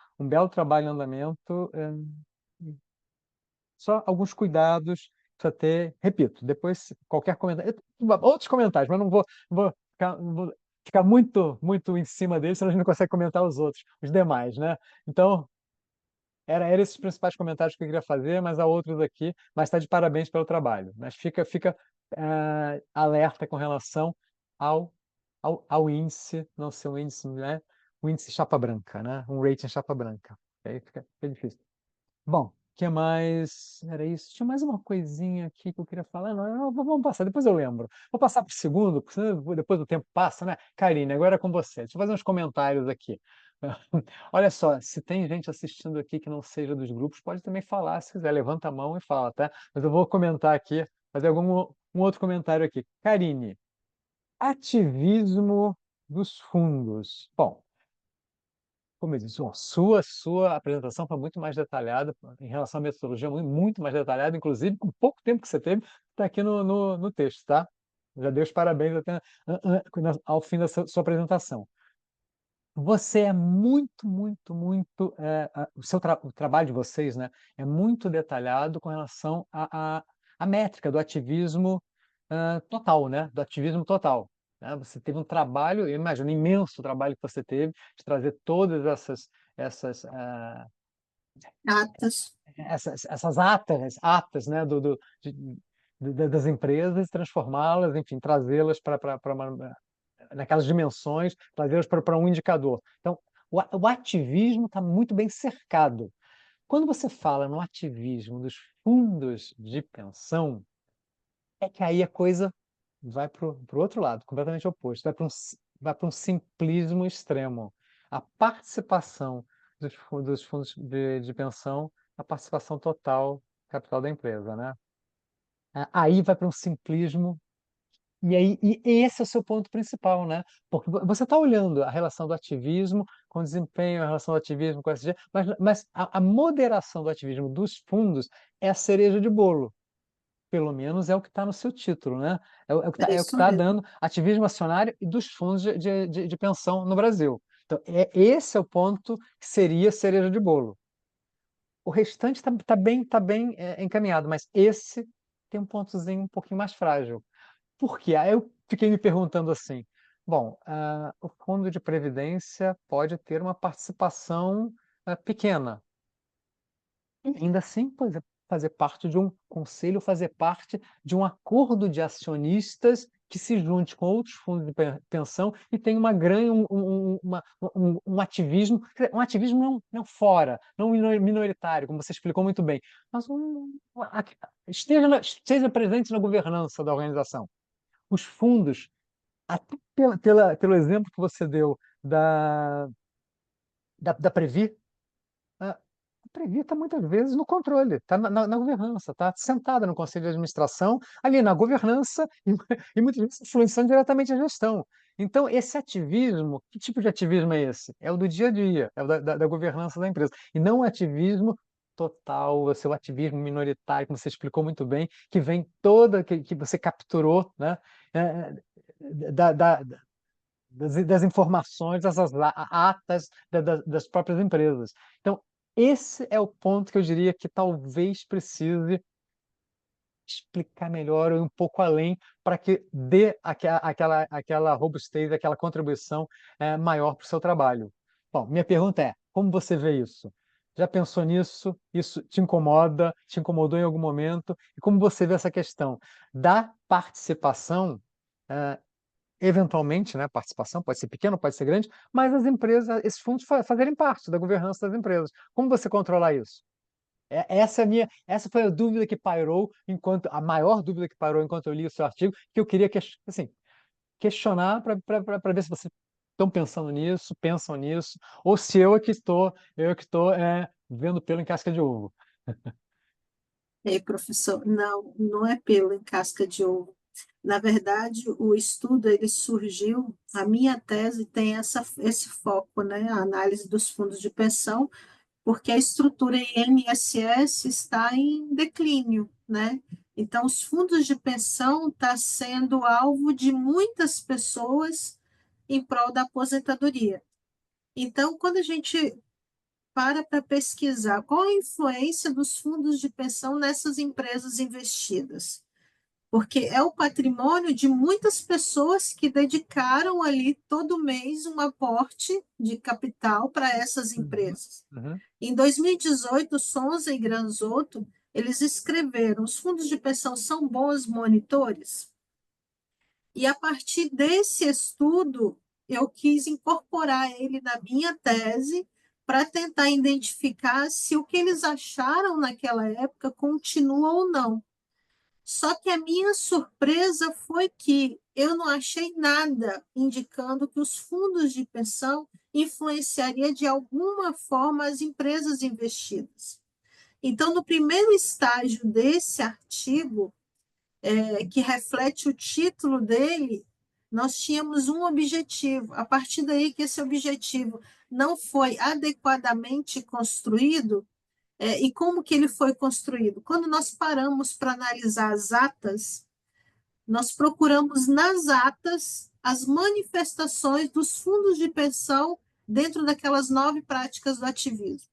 trabalho em andamento. Só alguns cuidados para ter, repito, depois qualquer comentário, outros comentários, mas não vou ficar muito em cima deles, senão a gente não consegue comentar os outros, os demais, né? Então, era esses os principais comentários que eu queria fazer, mas há outros aqui, mas está de parabéns pelo trabalho. Mas fica alerta com relação ao, ao índice, não ser um índice, né? Um índice chapa branca, né? Um rating chapa branca. Aí fica difícil. Bom, o que mais? Era isso. Tinha mais uma coisinha aqui que eu queria falar. Não, vamos passar, depois eu lembro. Vou passar para o segundo, porque senão depois o tempo passa, né? Karine, agora é com você. Deixa eu fazer uns comentários aqui. Olha só, se tem gente assistindo aqui que não seja dos grupos, pode também falar, se quiser, levanta a mão e fala, tá? Mas eu vou comentar aqui, fazer um outro comentário aqui. Karine, ativismo dos fundos. Bom, como eu disse, sua apresentação foi muito mais detalhada em relação à metodologia, muito mais detalhada, inclusive com pouco tempo que você teve, está aqui no texto, tá? Já dei os parabéns até, ao fim da sua apresentação. você é muito, muito, muito. O trabalho de vocês, né, é muito detalhado com relação à métrica do ativismo total, né? Do ativismo total. Né? Você teve um trabalho, eu imagino, um imenso trabalho que você teve de trazer todas essas, Atas. essas atas, né, das empresas, transformá-las, enfim, trazê-las para naquelas dimensões, trazê-las para um indicador. Então, o ativismo está muito bem cercado. Quando você fala no ativismo dos fundos de pensão, é que aí a coisa vai para o outro lado, completamente oposto, vai para um simplismo extremo. A participação dos fundos de pensão, a participação total capital da empresa, né? Aí vai para um simplismo e esse é o seu ponto principal, né? Porque você está olhando a relação do ativismo com o desempenho, a relação do ativismo com o SG, mas a moderação do ativismo dos fundos é a cereja de bolo. Pelo menos é o que está no seu título, né? É É o que isso está mesmo. dando ativismo acionário e dos fundos de pensão no Brasil. Então, esse é o ponto que seria cereja de bolo. O restante tá bem encaminhado, mas esse tem um pontozinho um pouquinho mais frágil. Por quê? Aí eu fiquei me perguntando assim, bom, o fundo de previdência pode ter uma participação pequena, ainda assim, por exemplo, fazer parte de um conselho, fazer parte de um acordo de acionistas que se junte com outros fundos de pensão e tenha uma grande, um ativismo, um ativismo não fora, não minoritário, como você explicou muito bem, mas esteja presente na governança da organização. Os fundos, até pelo exemplo que você deu da Previ, a Previ está muitas vezes no controle, está na governança, está sentada no conselho de administração, ali na governança, e muitas vezes influenciando diretamente a gestão. Então, esse ativismo, que tipo de ativismo é esse? É o do dia a dia, é o da governança da empresa, e não o ativismo total, o seu ativismo minoritário, como você explicou muito bem, que vem que você capturou, né? é, da, da, das informações, dessas atas das próprias empresas. Então, esse é o ponto que eu diria que talvez precise explicar melhor ou ir um pouco além para que dê aquela robustez, aquela contribuição maior para o seu trabalho. Bom, minha pergunta é, como você vê isso? Já pensou nisso? Isso te incomoda? Te incomodou em algum momento? E como você vê essa questão da participação eventualmente, né, a participação pode ser pequena, pode ser grande, mas as empresas, esses fundos fazerem parte da governança das empresas. Como você controlar isso? Essa foi a dúvida que pairou a maior dúvida que pairou enquanto eu li o seu artigo, que eu queria assim, questionar para ver se vocês estão pensando nisso, pensam nisso, ou se eu que estou vendo pelo em casca de ovo. Professor, não, não é pelo em casca de ovo. Na verdade, o estudo ele surgiu, a minha tese tem esse foco, né, a análise dos fundos de pensão, porque a estrutura INSS está em declínio, né? Então, os fundos de pensão estão sendo alvo de muitas pessoas em prol da aposentadoria. Então, quando a gente para pesquisar qual a influência dos fundos de pensão nessas empresas investidas, porque é o patrimônio de muitas pessoas que dedicaram ali todo mês um aporte de capital para essas empresas. Uhum. Em 2018, Sonza e Granzotto, eles escreveram: os fundos de pensão são bons monitores? E a partir desse estudo, eu quis incorporar ele na minha tese para tentar identificar se o que eles acharam naquela época continua ou não. Só que a minha surpresa foi que eu não achei nada indicando que os fundos de pensão influenciaria de alguma forma as empresas investidas. Então, no primeiro estágio desse artigo, que reflete o título dele, nós tínhamos um objetivo. A partir daí que esse objetivo não foi adequadamente construído, e como que ele foi construído? Quando nós paramos para analisar as atas, nós procuramos nas atas as manifestações dos fundos de pensão dentro daquelas 9 práticas do ativismo.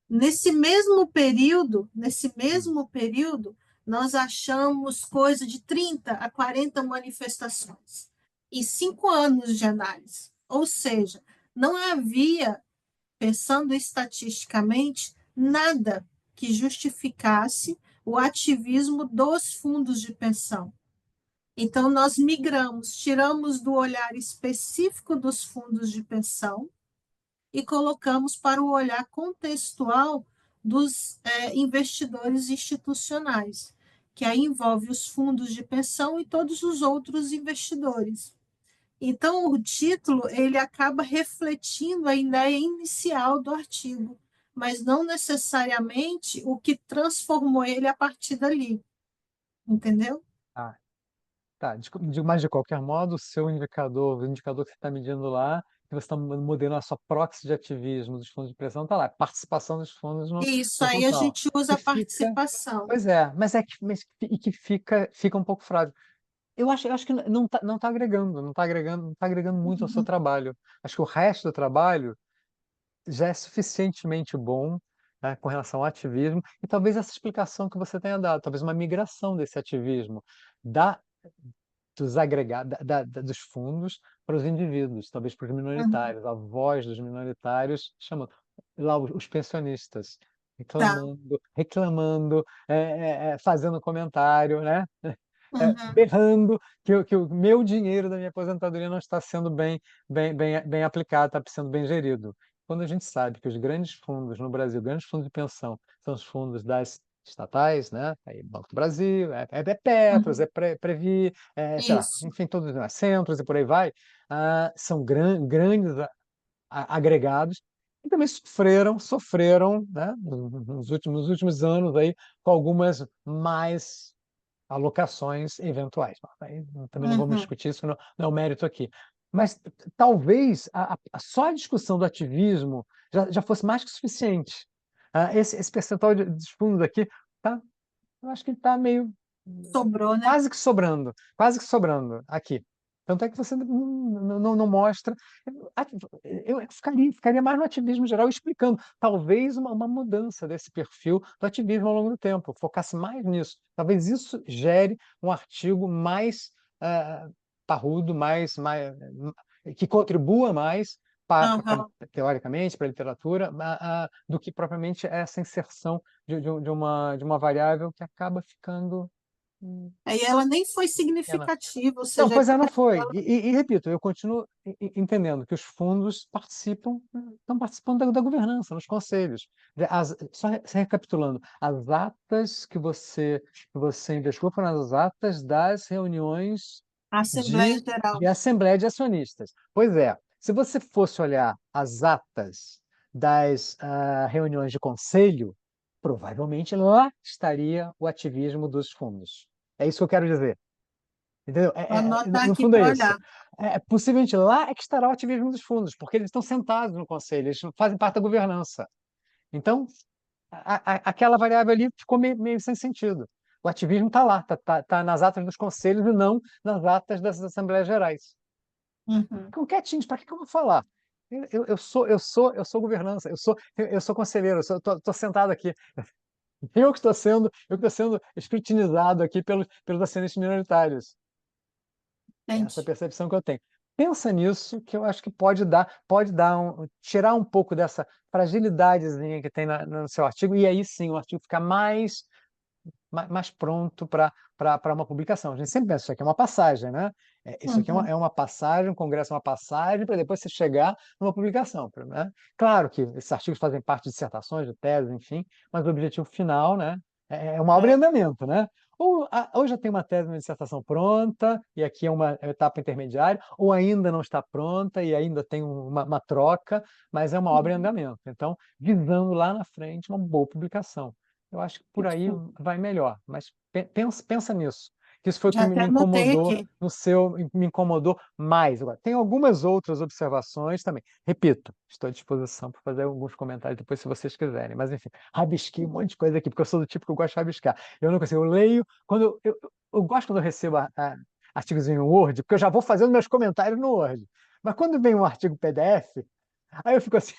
Nesse mesmo período, nós achamos coisa de 30 a 40 manifestações e 5 anos de análise. Ou seja, não havia, pensando estatisticamente, nada que justificasse o ativismo dos fundos de pensão. Então, nós migramos, tiramos do olhar específico dos fundos de pensão e colocamos para o olhar contextual dos investidores institucionais, que aí envolve os fundos de pensão e todos os outros investidores. Então, o título ele acaba refletindo a ideia inicial do artigo, mas não necessariamente o que transformou ele a partir dali, entendeu? Ah, tá. Mas, de qualquer modo, o indicador que você está medindo lá, que você está modelando a sua proxy de ativismo dos fundos de pensão, está lá, participação dos fundos Isso no aí a total. gente usa Que a fica, participação. pois é, que fica um pouco frágil. Eu acho que não tá agregando, não tá agregando muito ao seu Uhum, trabalho. Acho que o resto do trabalho já é suficientemente bom, né, com relação ao ativismo, e talvez essa explicação que você tenha dado, talvez uma migração desse ativismo da, dos agregados, dos fundos para os indivíduos, talvez para os uhum. minoritários, a voz dos minoritários, chamando lá os pensionistas, Tá. reclamando, fazendo comentário, né? Uhum. Berrando que o meu dinheiro da minha aposentadoria não está sendo bem aplicado, está sendo bem gerido. Quando a gente sabe que os grandes fundos no Brasil, grandes fundos de pensão, são os fundos das estatais, né? Aí Banco do Brasil, Petros, Uhum. Previ, sei lá, Isso. enfim, todos os centros e por aí vai, são grandes agregados e também sofreram, né, nos últimos anos aí, com algumas mais alocações eventuais. Aí, também não vamos Uhum. discutir isso, não é o mérito aqui. Mas talvez só a discussão do ativismo já fosse mais que suficiente. Esse percentual de fundos aqui, tá, eu acho que está meio Sobrou, né? quase que sobrando aqui. Tanto é que você não mostra. Eu ficaria mais no ativismo geral, explicando talvez uma mudança desse perfil do ativismo ao longo do tempo, focasse mais nisso. Talvez isso gere um artigo mais parrudo, que contribua mais, Aham. teoricamente, para a literatura, do que propriamente essa inserção de uma variável que acaba ficando Aí ela nem foi pequena. significativa, ou Não, seja, pois é, não foi. E repito, eu continuo entendendo que os fundos estão participando da governança, nos conselhos. Só recapitulando, as atas que você investigou foram as atas das reuniões a Assembleia de, Geral. de Assembleia de Acionistas. Pois é, se você fosse olhar as atas das reuniões de conselho, provavelmente lá estaria o ativismo dos fundos. É isso que eu quero dizer. Entendeu? Vou anotar No aqui fundo é para isso. olhar. Possivelmente lá é que estará o ativismo dos fundos, porque eles estão sentados no conselho, eles fazem parte da governança. Então, aquela variável ali ficou meio sem sentido. O ativismo está lá, está nas atas dos conselhos e não nas atas das Assembleias Gerais. Uhum. Ficam quietinhos, para que eu vou falar? Eu sou governança, eu sou conselheiro, estou sentado aqui. Eu que estou sendo escrutinizado aqui pelos acionistas minoritários. Essa Entendi. percepção que eu tenho. Pensa nisso, que eu acho que tirar um pouco dessa fragilidadezinha que tem no seu artigo, e aí sim o artigo ficar mais pronto para uma publicação. A gente sempre pensa, isso aqui é uma passagem, né? Isso aqui é uma, Uhum. é uma passagem, um congresso é uma passagem, para depois você chegar numa publicação, né? Claro que esses artigos fazem parte de dissertações, de teses, enfim, mas o objetivo final, né, é uma obra em É. andamento, né? Ou já tem uma tese, uma dissertação pronta, e aqui é uma etapa intermediária, ou ainda não está pronta e ainda tem uma troca, mas é uma obra em Uhum. andamento. Então, visando lá na frente uma boa publicação. Eu acho que por aí Perfeito. vai melhor, mas pensa nisso. Que isso foi o que Já até me anotei incomodou aqui. me incomodou mais. Agora, tem algumas outras observações também. Repito, estou à disposição para fazer alguns comentários depois, se vocês quiserem. Mas, enfim, rabisquei um monte de coisa aqui, porque eu sou do tipo que eu gosto de rabiscar. Eu não consigo, eu leio, eu gosto quando eu recebo artigos em Word, porque eu já vou fazendo meus comentários no Word. Mas quando vem um artigo PDF, aí eu fico assim,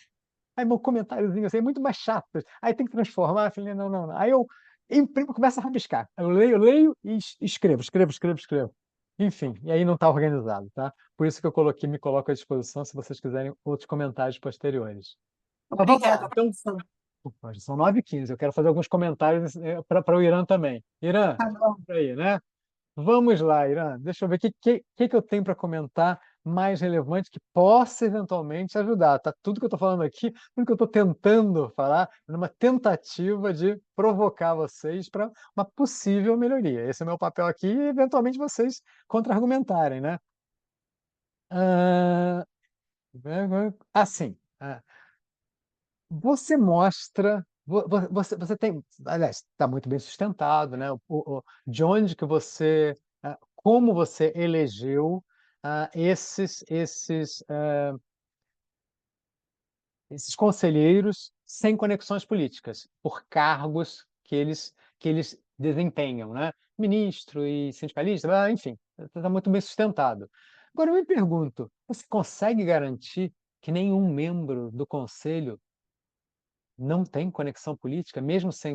aí meu comentáriozinho assim, é muito mais chato. Aí tem que transformar, eu falei, não, não, não. Aí eu imprimo, começo a rabiscar. Aí eu leio e escrevo. Enfim, e aí não está organizado, tá? Por isso que me coloco à disposição se vocês quiserem outros comentários posteriores. Mas vamos lá, Obrigada, então, professor. opa, já são 9h15, eu quero fazer alguns comentários para o Irã também. Irã, Tá bom. aí, né? Vamos lá, Irã. Deixa eu ver o que eu tenho para comentar mais relevante que possa eventualmente ajudar. Tá tudo que eu estou falando aqui, tudo que eu estou tentando falar, numa tentativa de provocar vocês para uma possível melhoria. Esse é o meu papel aqui e, eventualmente, vocês contra-argumentarem, né? Ah, assim, você mostra, você tem, aliás, está muito bem sustentado, né? De onde que você, como você elegeu esses conselheiros sem conexões políticas, por cargos que eles desempenham, né? Ministro e sindicalista, enfim, está muito bem sustentado. Agora eu me pergunto, você consegue garantir que nenhum membro do conselho não tem conexão política, mesmo sem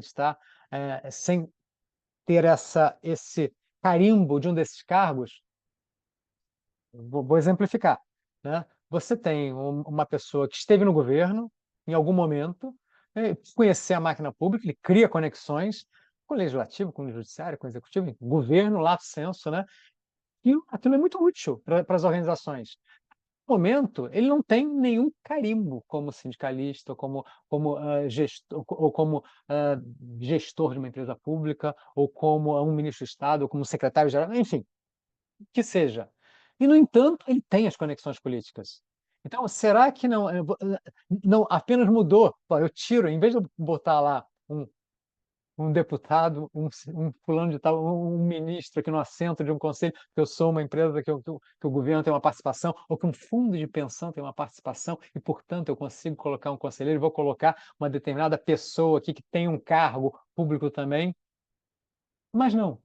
ter esse carimbo de um desses cargos? Vou exemplificar, né? Você tem uma pessoa que esteve no governo em algum momento, conhecer a máquina pública, ele cria conexões com o legislativo, com o judiciário, com o executivo, com o governo, lato sensu, né? E aquilo é muito útil para as organizações. Momento, ele não tem nenhum carimbo como sindicalista, ou como gestor de uma empresa pública, ou como um ministro de Estado, ou como secretário-geral, enfim, que seja. E, no entanto, ele tem as conexões políticas. Então, será que não apenas mudou? Pô, eu tiro, em vez de eu botar lá um deputado, um fulano de tal, um ministro aqui no assento de um conselho, que eu sou uma empresa que o governo tem uma participação, ou que um fundo de pensão tem uma participação, e, portanto, eu consigo colocar um conselheiro, vou colocar uma determinada pessoa aqui que tem um cargo público também. Mas não,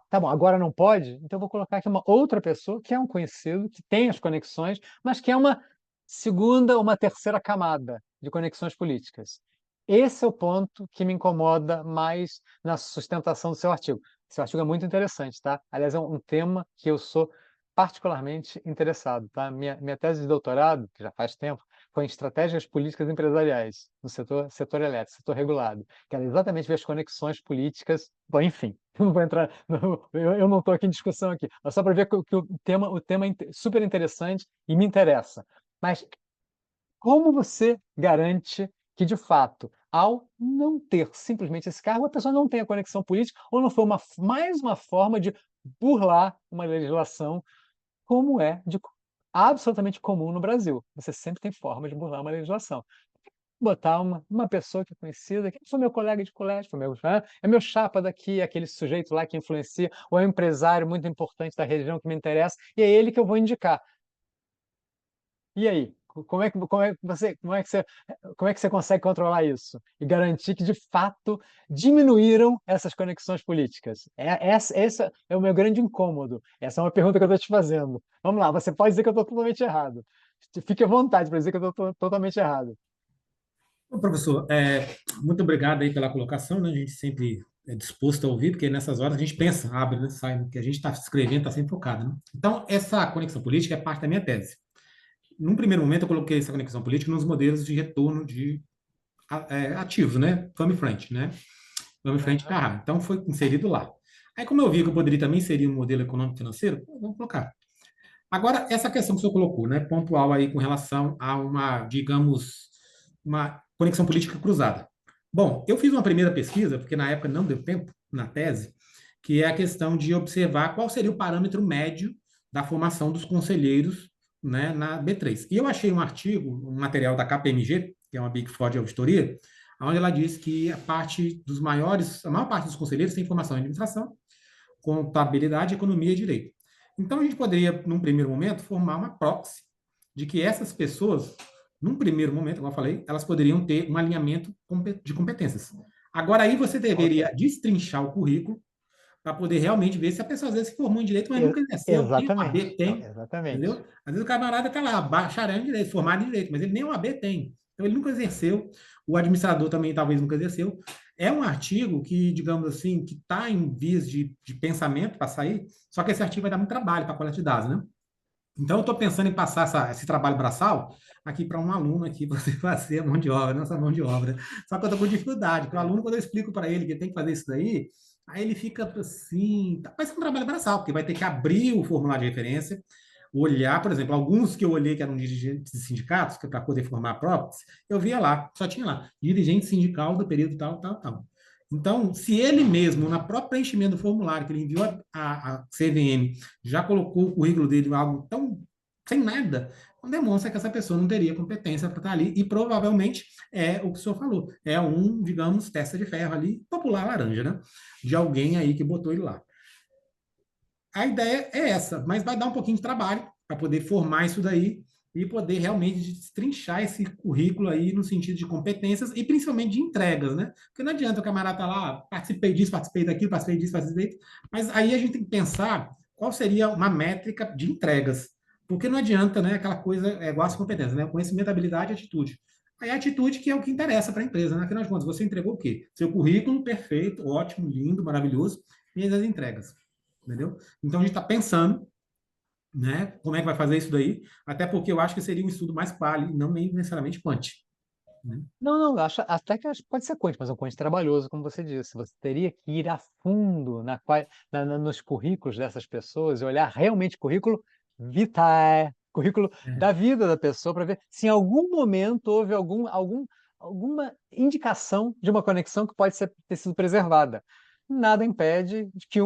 tá bom, agora não pode, então eu vou colocar aqui uma outra pessoa que é um conhecido, que tem as conexões, mas que é uma segunda ou uma terceira camada de conexões políticas. Esse é o ponto que me incomoda mais na sustentação do seu artigo. Seu artigo é muito interessante, tá? Aliás, é um tema que eu sou particularmente interessado, tá? Minha tese de doutorado, que já faz tempo, foi em estratégias políticas empresariais no setor elétrico, setor regulado, que era exatamente ver as conexões políticas. Bom, enfim, não vou entrar, eu não estou aqui em discussão aqui, mas só para ver que o tema é super interessante e me interessa. Mas como você garante que, de fato, ao não ter simplesmente esse cargo, a pessoa não tem a conexão política ou não foi mais uma forma de burlar uma legislação como absolutamente comum no Brasil? Você sempre tem forma de burlar uma legislação. Botar uma pessoa que é conhecida, que foi meu colega de colégio, é meu chapa daqui, aquele sujeito lá que influencia, ou é um empresário muito importante da região que me interessa, e é ele que eu vou indicar. E aí? Como é que você consegue controlar isso e garantir que, de fato, diminuíram essas conexões políticas? Esse é o meu grande incômodo. Essa é uma pergunta que eu estou te fazendo. Vamos lá, você pode dizer que eu estou totalmente errado. Fique à vontade para dizer que eu estou totalmente errado. Bom, professor, muito obrigado aí pela colocação, né? A gente sempre é disposto a ouvir, porque nessas horas a gente pensa, abre, né, sai, porque a gente está escrevendo, está sempre focado, né? Então, essa conexão política é parte da minha tese. Num primeiro momento, eu coloquei essa conexão política nos modelos de retorno de ativos, né? Family Friend, né? Family Friend Carrara. Então, foi inserido lá. Aí, como eu vi que eu poderia também inserir um modelo econômico-financeiro, vamos colocar. Agora, essa questão que o senhor colocou, né? Pontual aí com relação a digamos, uma conexão política cruzada. Bom, eu fiz uma primeira pesquisa, porque na época não deu tempo, na tese, que é a questão de observar qual seria o parâmetro médio da formação dos conselheiros, né, na B3. E eu achei um artigo, um material da KPMG, que é uma Big Four de auditoria, onde ela diz que a maior parte dos conselheiros tem formação em administração, contabilidade, economia e direito. Então, a gente poderia, num primeiro momento, formar uma proxy de que essas pessoas, num primeiro momento, como eu falei, elas poderiam ter um alinhamento de competências. Agora, aí você deveria destrinchar o currículo para poder realmente ver se a pessoa às vezes se formou em direito, mas nunca exerceu, nem o AB Exatamente, tem, exatamente. entendeu? Às vezes o camarada está lá, bacharel em direito, formado em direito, mas ele nem o AB tem. Então ele nunca exerceu, o administrador também talvez nunca exerceu. É um artigo que, digamos assim, que está em vias de pensamento para sair, só que esse artigo vai dar muito trabalho para a coleta de dados, né? Então, eu estou pensando em passar esse trabalho braçal aqui para um aluno aqui, para você fazer a mão de obra, nossa mão de obra. Só que eu estou com dificuldade, porque o aluno, quando eu explico para ele que ele tem que fazer isso daí, aí ele fica assim, vai ser um trabalho braçal, porque vai ter que abrir o formulário de referência, olhar, por exemplo, alguns que eu olhei que eram dirigentes de sindicatos, que é para poder formar próprios, eu via lá, só tinha lá, dirigente sindical do período tal, tal, tal. Então, se ele mesmo, na própria preenchimento do formulário que ele enviou a CVM, já colocou o currículo dele em algo tão sem nada, então demonstra que essa pessoa não teria competência para estar ali e provavelmente é o que o senhor falou, é um, digamos, testa de ferro ali, popular laranja, né? De alguém aí que botou ele lá. A ideia é essa, mas vai dar um pouquinho de trabalho para poder formar isso daí e poder realmente destrinchar esse currículo aí no sentido de competências e principalmente de entregas, né? Porque não adianta o camarada estar lá, participei disso, participei daquilo, participei disso, participei daquilo, mas aí a gente tem que pensar qual seria uma métrica de entregas. Porque não adianta, né? Aquela coisa é igual às competências, né? Conhecimento, habilidade e atitude. Aí a atitude que é o que interessa para a empresa, né? Afinal de contas, você entregou o quê? Seu currículo perfeito, ótimo, lindo, maravilhoso, e as entregas, entendeu? Então a gente está pensando, né, como é que vai fazer isso daí, até porque eu acho que seria um estudo mais quali, não nem necessariamente quant. Né? Não, até que pode ser quant, mas é um quant trabalhoso, como você disse. Você teria que ir a fundo nos currículos dessas pessoas e olhar realmente o currículo vitae, currículo da vida da pessoa, para ver se em algum momento houve alguma indicação de uma conexão que pode ter sido preservada. Nada impede de que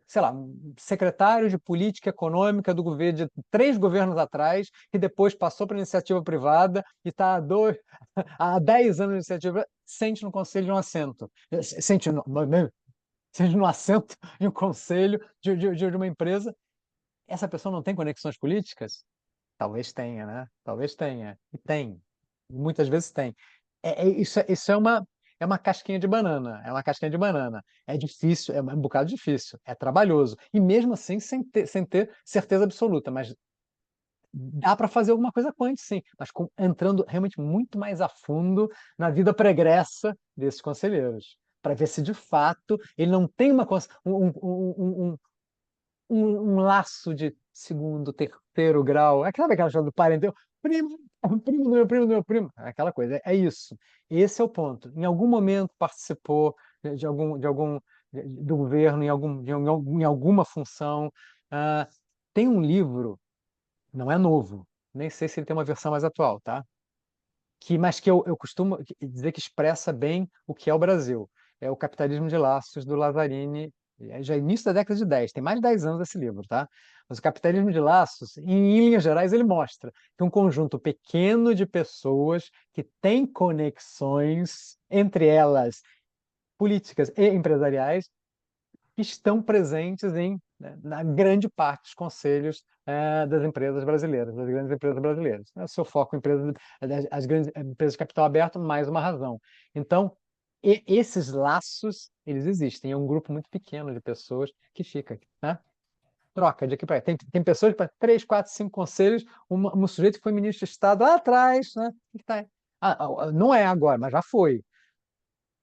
sei lá, um secretário de política econômica do governo de 3 governos atrás, que depois passou para a iniciativa privada e está há 10 anos na iniciativa privada, sente no conselho de um assento. Sente no assento de um conselho de uma empresa. Essa pessoa não tem conexões políticas? Talvez tenha, né? Talvez tenha. E tem. Muitas vezes tem. Isso é uma casquinha de banana. É uma casquinha de banana. É difícil, é um bocado difícil, é trabalhoso. E mesmo assim, sem ter certeza absoluta. Mas dá para fazer alguma coisa com isso, sim. Mas entrando realmente muito mais a fundo na vida pregressa desses conselheiros. Para ver se de fato ele não tem um laço de segundo, terceiro grau. Sabe aquela história do parente? Primo do meu primo do meu primo. Aquela coisa. É isso. Esse é o ponto. Em algum momento participou do governo, em alguma função. Ah, tem um livro, não é novo, nem sei se ele tem uma versão mais atual, tá? Mas que eu costumo dizer que expressa bem o que é o Brasil. É o Capitalismo de Laços, do Lazzarini, já é início da década de 10, tem mais de 10 anos esse livro, tá? Mas o Capitalismo de Laços, em linhas gerais, ele mostra que um conjunto pequeno de pessoas que tem conexões entre elas políticas e empresariais que estão presentes na grande parte dos conselhos das empresas brasileiras, das grandes empresas brasileiras. O seu foco em as grandes empresas de capital aberto, mais uma razão. Então, esses laços, eles existem. É um grupo muito pequeno de pessoas que fica, né? Troca de aqui para tem pessoas para 3, 4, 5 conselhos, um sujeito que foi ministro de Estado lá atrás, né? Que tá, não é agora, mas já foi.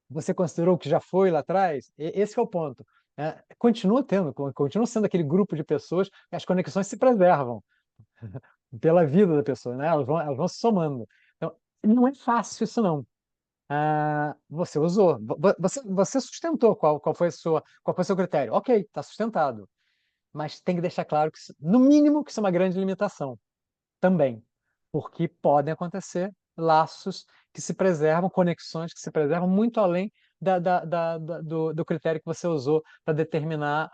Você considerou que já foi lá atrás? Esse é o ponto. Continua sendo aquele grupo de pessoas, as conexões se preservam pela vida da pessoa, né? Elas vão se somando. Então, não é fácil isso, não. Você usou, você sustentou qual foi qual foi o seu critério. Ok, está sustentado. Mas tem que deixar claro que, no mínimo, que isso é uma grande limitação também. Porque podem acontecer laços que se preservam, conexões que se preservam muito além do critério que você usou para determinar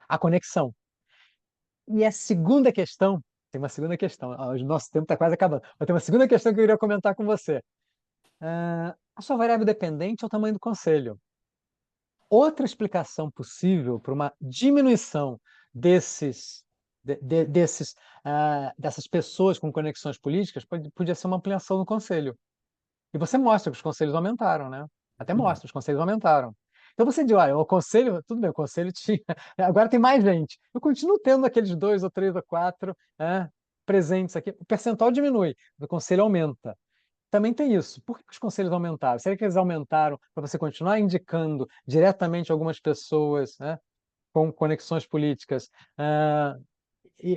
a conexão. E a segunda questão, tem uma segunda questão, o nosso tempo está quase acabando, mas tem uma segunda questão que eu queria comentar com você. A sua variável dependente é o tamanho do conselho. Outra explicação possível para uma diminuição dessas pessoas com conexões políticas podia ser uma ampliação do conselho. E você mostra que os conselhos aumentaram, né? Até mostra, os conselhos aumentaram. Então você diz, olha, o conselho, tudo bem, o conselho tinha, agora tem mais gente. Eu continuo tendo aqueles 2 ou 3 ou 4 presentes aqui. O percentual diminui, o conselho aumenta. Também tem isso. Por que os conselhos aumentaram? Será que eles aumentaram para você continuar indicando diretamente algumas pessoas, né, com conexões políticas,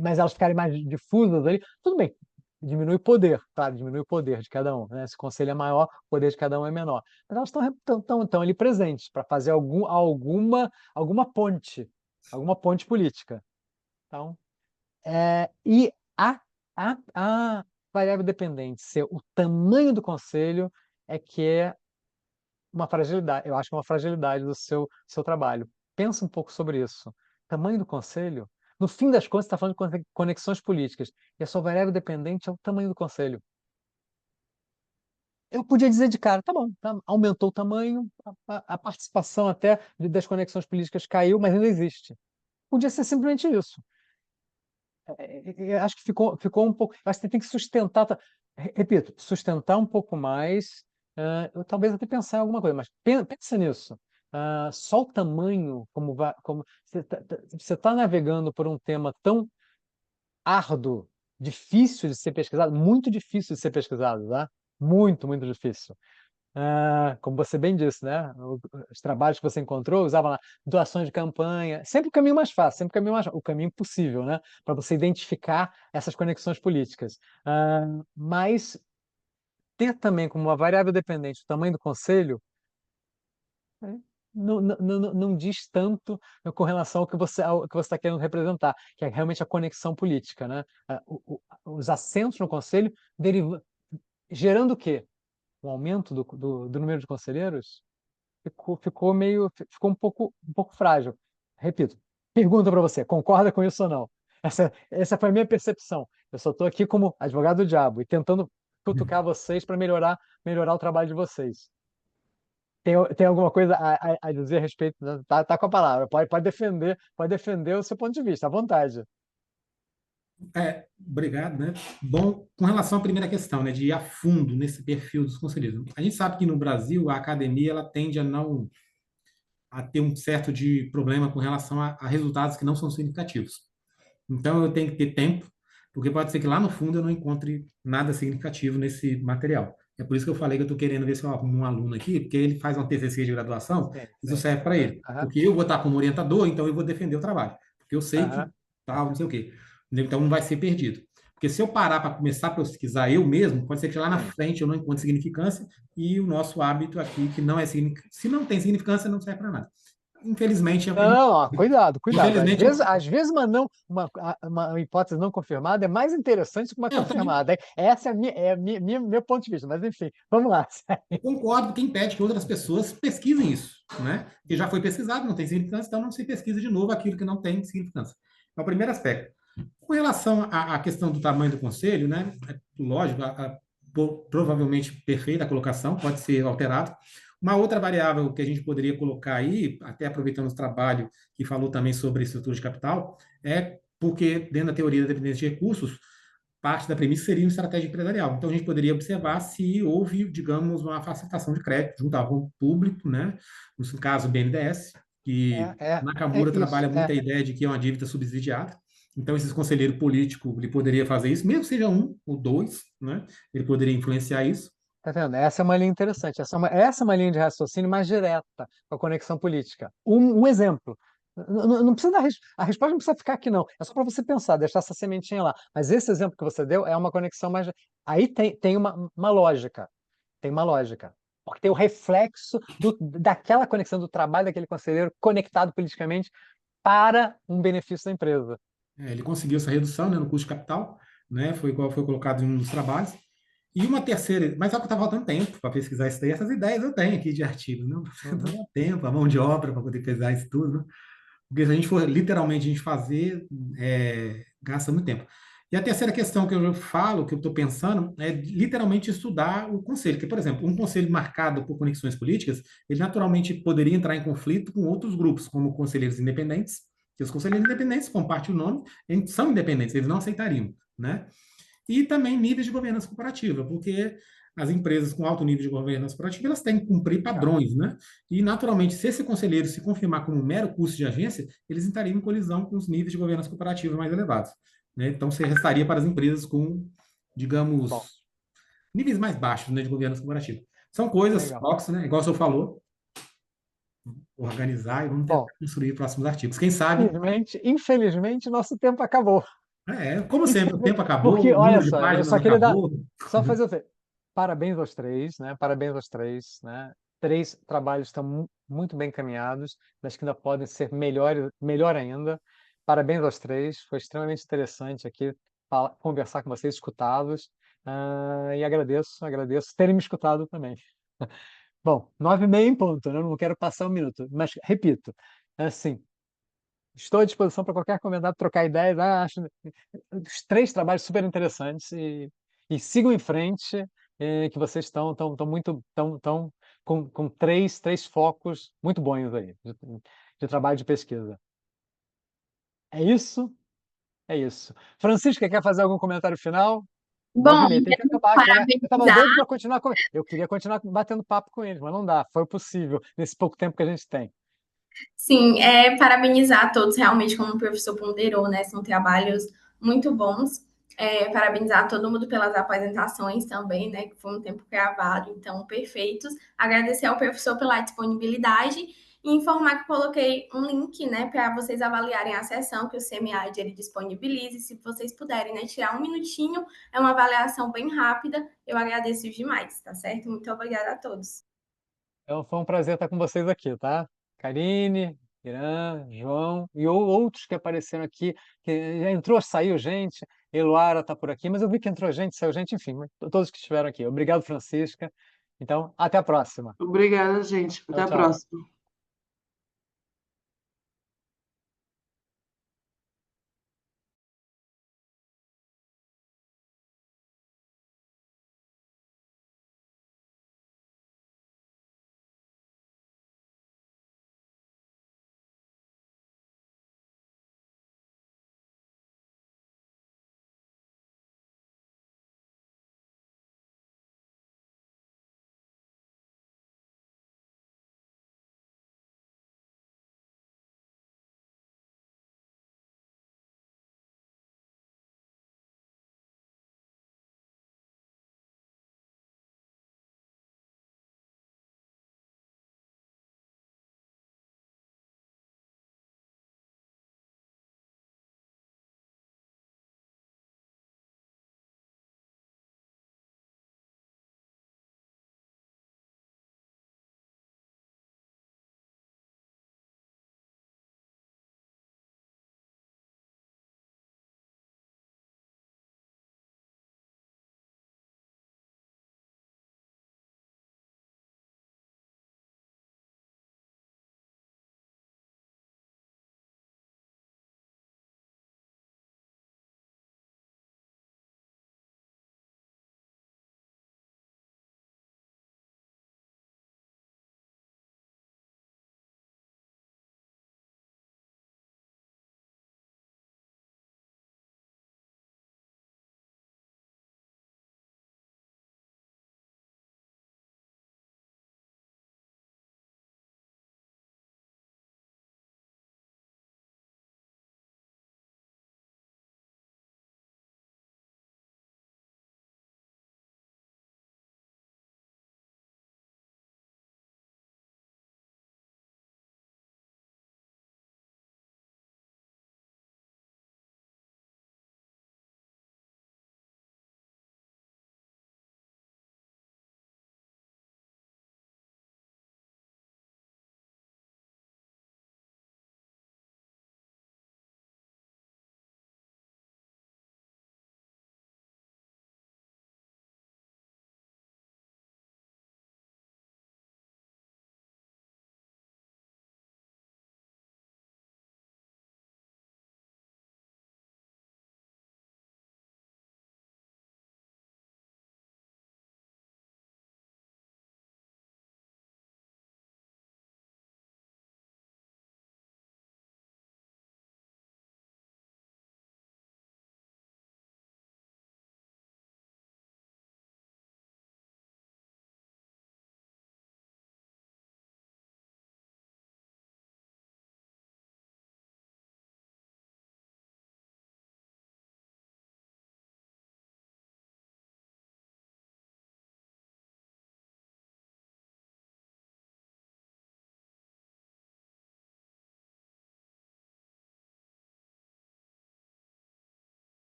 mas elas ficarem mais difusas ali? Tudo bem, diminui o poder, claro, diminui o poder de cada um, né? Se o conselho é maior, o poder de cada um é menor. Mas elas estão ali presentes para fazer alguma ponte política. Então, e a variável dependente ser o tamanho do conselho é que é uma fragilidade. Eu acho que é uma fragilidade do seu trabalho. Pensa um pouco sobre isso. Tamanho do conselho, no fim das contas, você está falando de conexões políticas. E a sua variável dependente é o tamanho do conselho. Eu podia dizer de cara, tá bom, aumentou o tamanho, a participação até das conexões políticas caiu, mas ainda existe. Podia ser simplesmente isso. Eu acho que ficou um pouco. Acho que você tem que sustentar, repito, sustentar um pouco mais, eu talvez até pensar em alguma coisa, mas pensa nisso. Só o tamanho, como você está navegando por um tema tão árduo, difícil de ser pesquisado, muito difícil de ser pesquisado, tá? Muito, muito difícil. Como você bem disse, né? Os trabalhos que você encontrou usavam lá doações de campanha, sempre o caminho mais fácil, sempre o caminho possível, né? Para você identificar essas conexões políticas. Mas ter também como uma variável dependente o tamanho do conselho, né, não diz tanto com relação ao que você está querendo representar, que é realmente a conexão política, né? Os assentos no conselho gerando o quê? Um aumento do número de conselheiros? Ficou um pouco frágil. Repito, pergunta para você, concorda com isso ou não? Essa foi a minha percepção. Eu só estou aqui como advogado do diabo e tentando cutucar vocês para melhorar o trabalho de vocês. Tem alguma coisa a dizer a respeito? Tá com a palavra. Pode defender o seu ponto de vista, à vontade. Obrigado, né? Bom, com relação à primeira questão, né, de ir a fundo nesse perfil dos conselheiros. A gente sabe que no Brasil a academia ela tende a ter um certo de problema com relação a resultados que não são significativos. Então eu tenho que ter tempo, porque pode ser que lá no fundo eu não encontre nada significativo nesse material. É por isso que eu falei que eu estou querendo ver se eu arrumo um aluno aqui, porque ele faz uma TCC de graduação, isso serve para ele. Porque eu vou estar como orientador, então eu vou defender o trabalho. Porque eu sei que tal, não sei o quê. Então não vai ser perdido. Porque se eu parar para começar a pesquisar eu mesmo, pode ser que lá na frente eu não encontre significância e o nosso hábito aqui, que não é significância, se não tem significância, não serve para nada. Infelizmente, Não, cuidado. Infelizmente, Às vezes uma hipótese não confirmada é mais interessante que uma confirmada. Essa é meu ponto de vista, mas enfim, vamos lá. eu concordo que impede que outras pessoas pesquisem isso, né? Que já foi pesquisado, não tem significância, então não se pesquisa de novo aquilo que não tem significância. É o primeiro aspecto. Com relação à questão do tamanho do conselho, né? Lógico, provavelmente perfeita a colocação, pode ser alterado. Uma outra variável que a gente poderia colocar aí, até aproveitando o trabalho que falou também sobre estrutura de capital, é porque, dentro da teoria da dependência de recursos, parte da premissa seria uma estratégia empresarial. Então, a gente poderia observar se houve, digamos, uma facilitação de crédito junto ao público, né? No caso, o BNDES, que na Camura trabalha muito a ideia de que é uma dívida subsidiada. Então, esse conselheiro político ele poderia fazer isso, mesmo que seja um ou dois, né? Ele poderia influenciar isso. Tá vendo? Essa é uma linha interessante. Essa é uma linha de raciocínio mais direta com a conexão política. Um exemplo. Não precisa a resposta não precisa ficar aqui, não. É só para você pensar, deixar essa sementinha lá. Mas esse exemplo que você deu é uma conexão mais. Aí tem uma lógica. Tem uma lógica. Porque tem o reflexo daquela conexão do trabalho daquele conselheiro conectado politicamente para um benefício da empresa. Ele conseguiu essa redução, né, no custo de capital, né? Foi colocado em um dos trabalhos. E uma terceira, mas só que está faltando tempo para pesquisar isso daí. Essas ideias eu tenho aqui de artigo, não dá tempo, a mão de obra para poder pesquisar isso tudo, né? Porque se a gente for literalmente a gente fazer, gasta muito tempo. E a terceira questão que eu falo, que eu estou pensando, é literalmente estudar o conselho. Que, por exemplo, um conselho marcado por conexões políticas, ele naturalmente poderia entrar em conflito com outros grupos, como conselheiros independentes, que os conselheiros independentes, como parte do nome, eles são independentes, eles não aceitariam, né? e também níveis de governança corporativa, porque as empresas com alto nível de governança corporativa, elas têm que cumprir padrões, né? E, naturalmente, se esse conselheiro se confirmar como um mero custo de agência, eles estariam em colisão com os níveis de governança corporativa mais elevados, né? Então, você restaria para as empresas com, Bom, digamos, níveis mais baixos, né, de governança corporativa. São coisas, legal. toques, né? Igual o senhor falou, organizar e vamos tentar Bom, construir próximos artigos. Quem sabe, infelizmente, nosso tempo acabou. como sempre, o tempo acabou, Porque, o olha número de só, eu páginas só queria dar, acabou. só fazer parabéns aos três, né? Parabéns aos três, né? Três trabalhos estão muito bem encaminhados, mas que ainda podem ser melhor ainda. Parabéns aos três, foi extremamente interessante aqui conversar com vocês, escutá-los, e agradeço terem me escutado também. Bom, 9h30 em ponto, né? Eu não quero passar um minuto, mas repito, assim, estou à disposição para qualquer comentário, trocar ideias. Acho os três trabalhos super interessantes e sigam em frente, que vocês estão muito com três focos muito bons aí de trabalho de pesquisa. É isso? É isso. Francisca, quer fazer algum comentário final? Bom, 9h30, tem que quero acabar aqui, né? Eu estava parabenizar. doido para continuar. Eu queria continuar batendo papo com eles, mas não dá. Foi possível nesse pouco tempo que a gente tem. Sim, parabenizar a todos, realmente, como o professor ponderou, né? São trabalhos muito bons. Parabenizar todo mundo pelas apresentações também, né? Que foi um tempo gravado, então, perfeitos. Agradecer ao professor pela disponibilidade e informar que coloquei um link, né, para vocês avaliarem a sessão que o CMAD ele disponibiliza. E se vocês puderem, né, tirar um minutinho, é uma avaliação bem rápida, eu agradeço demais, tá certo? Muito obrigada a todos. Então, foi um prazer estar com vocês aqui, tá? Karine, Irã, João e outros que apareceram aqui, que já entrou, saiu gente, Eloara está por aqui, mas eu vi que entrou gente, saiu gente, enfim, todos que estiveram aqui. Obrigado, Francisca. Então, até a próxima. Obrigada, gente. Até Tchau, a tchau. próxima.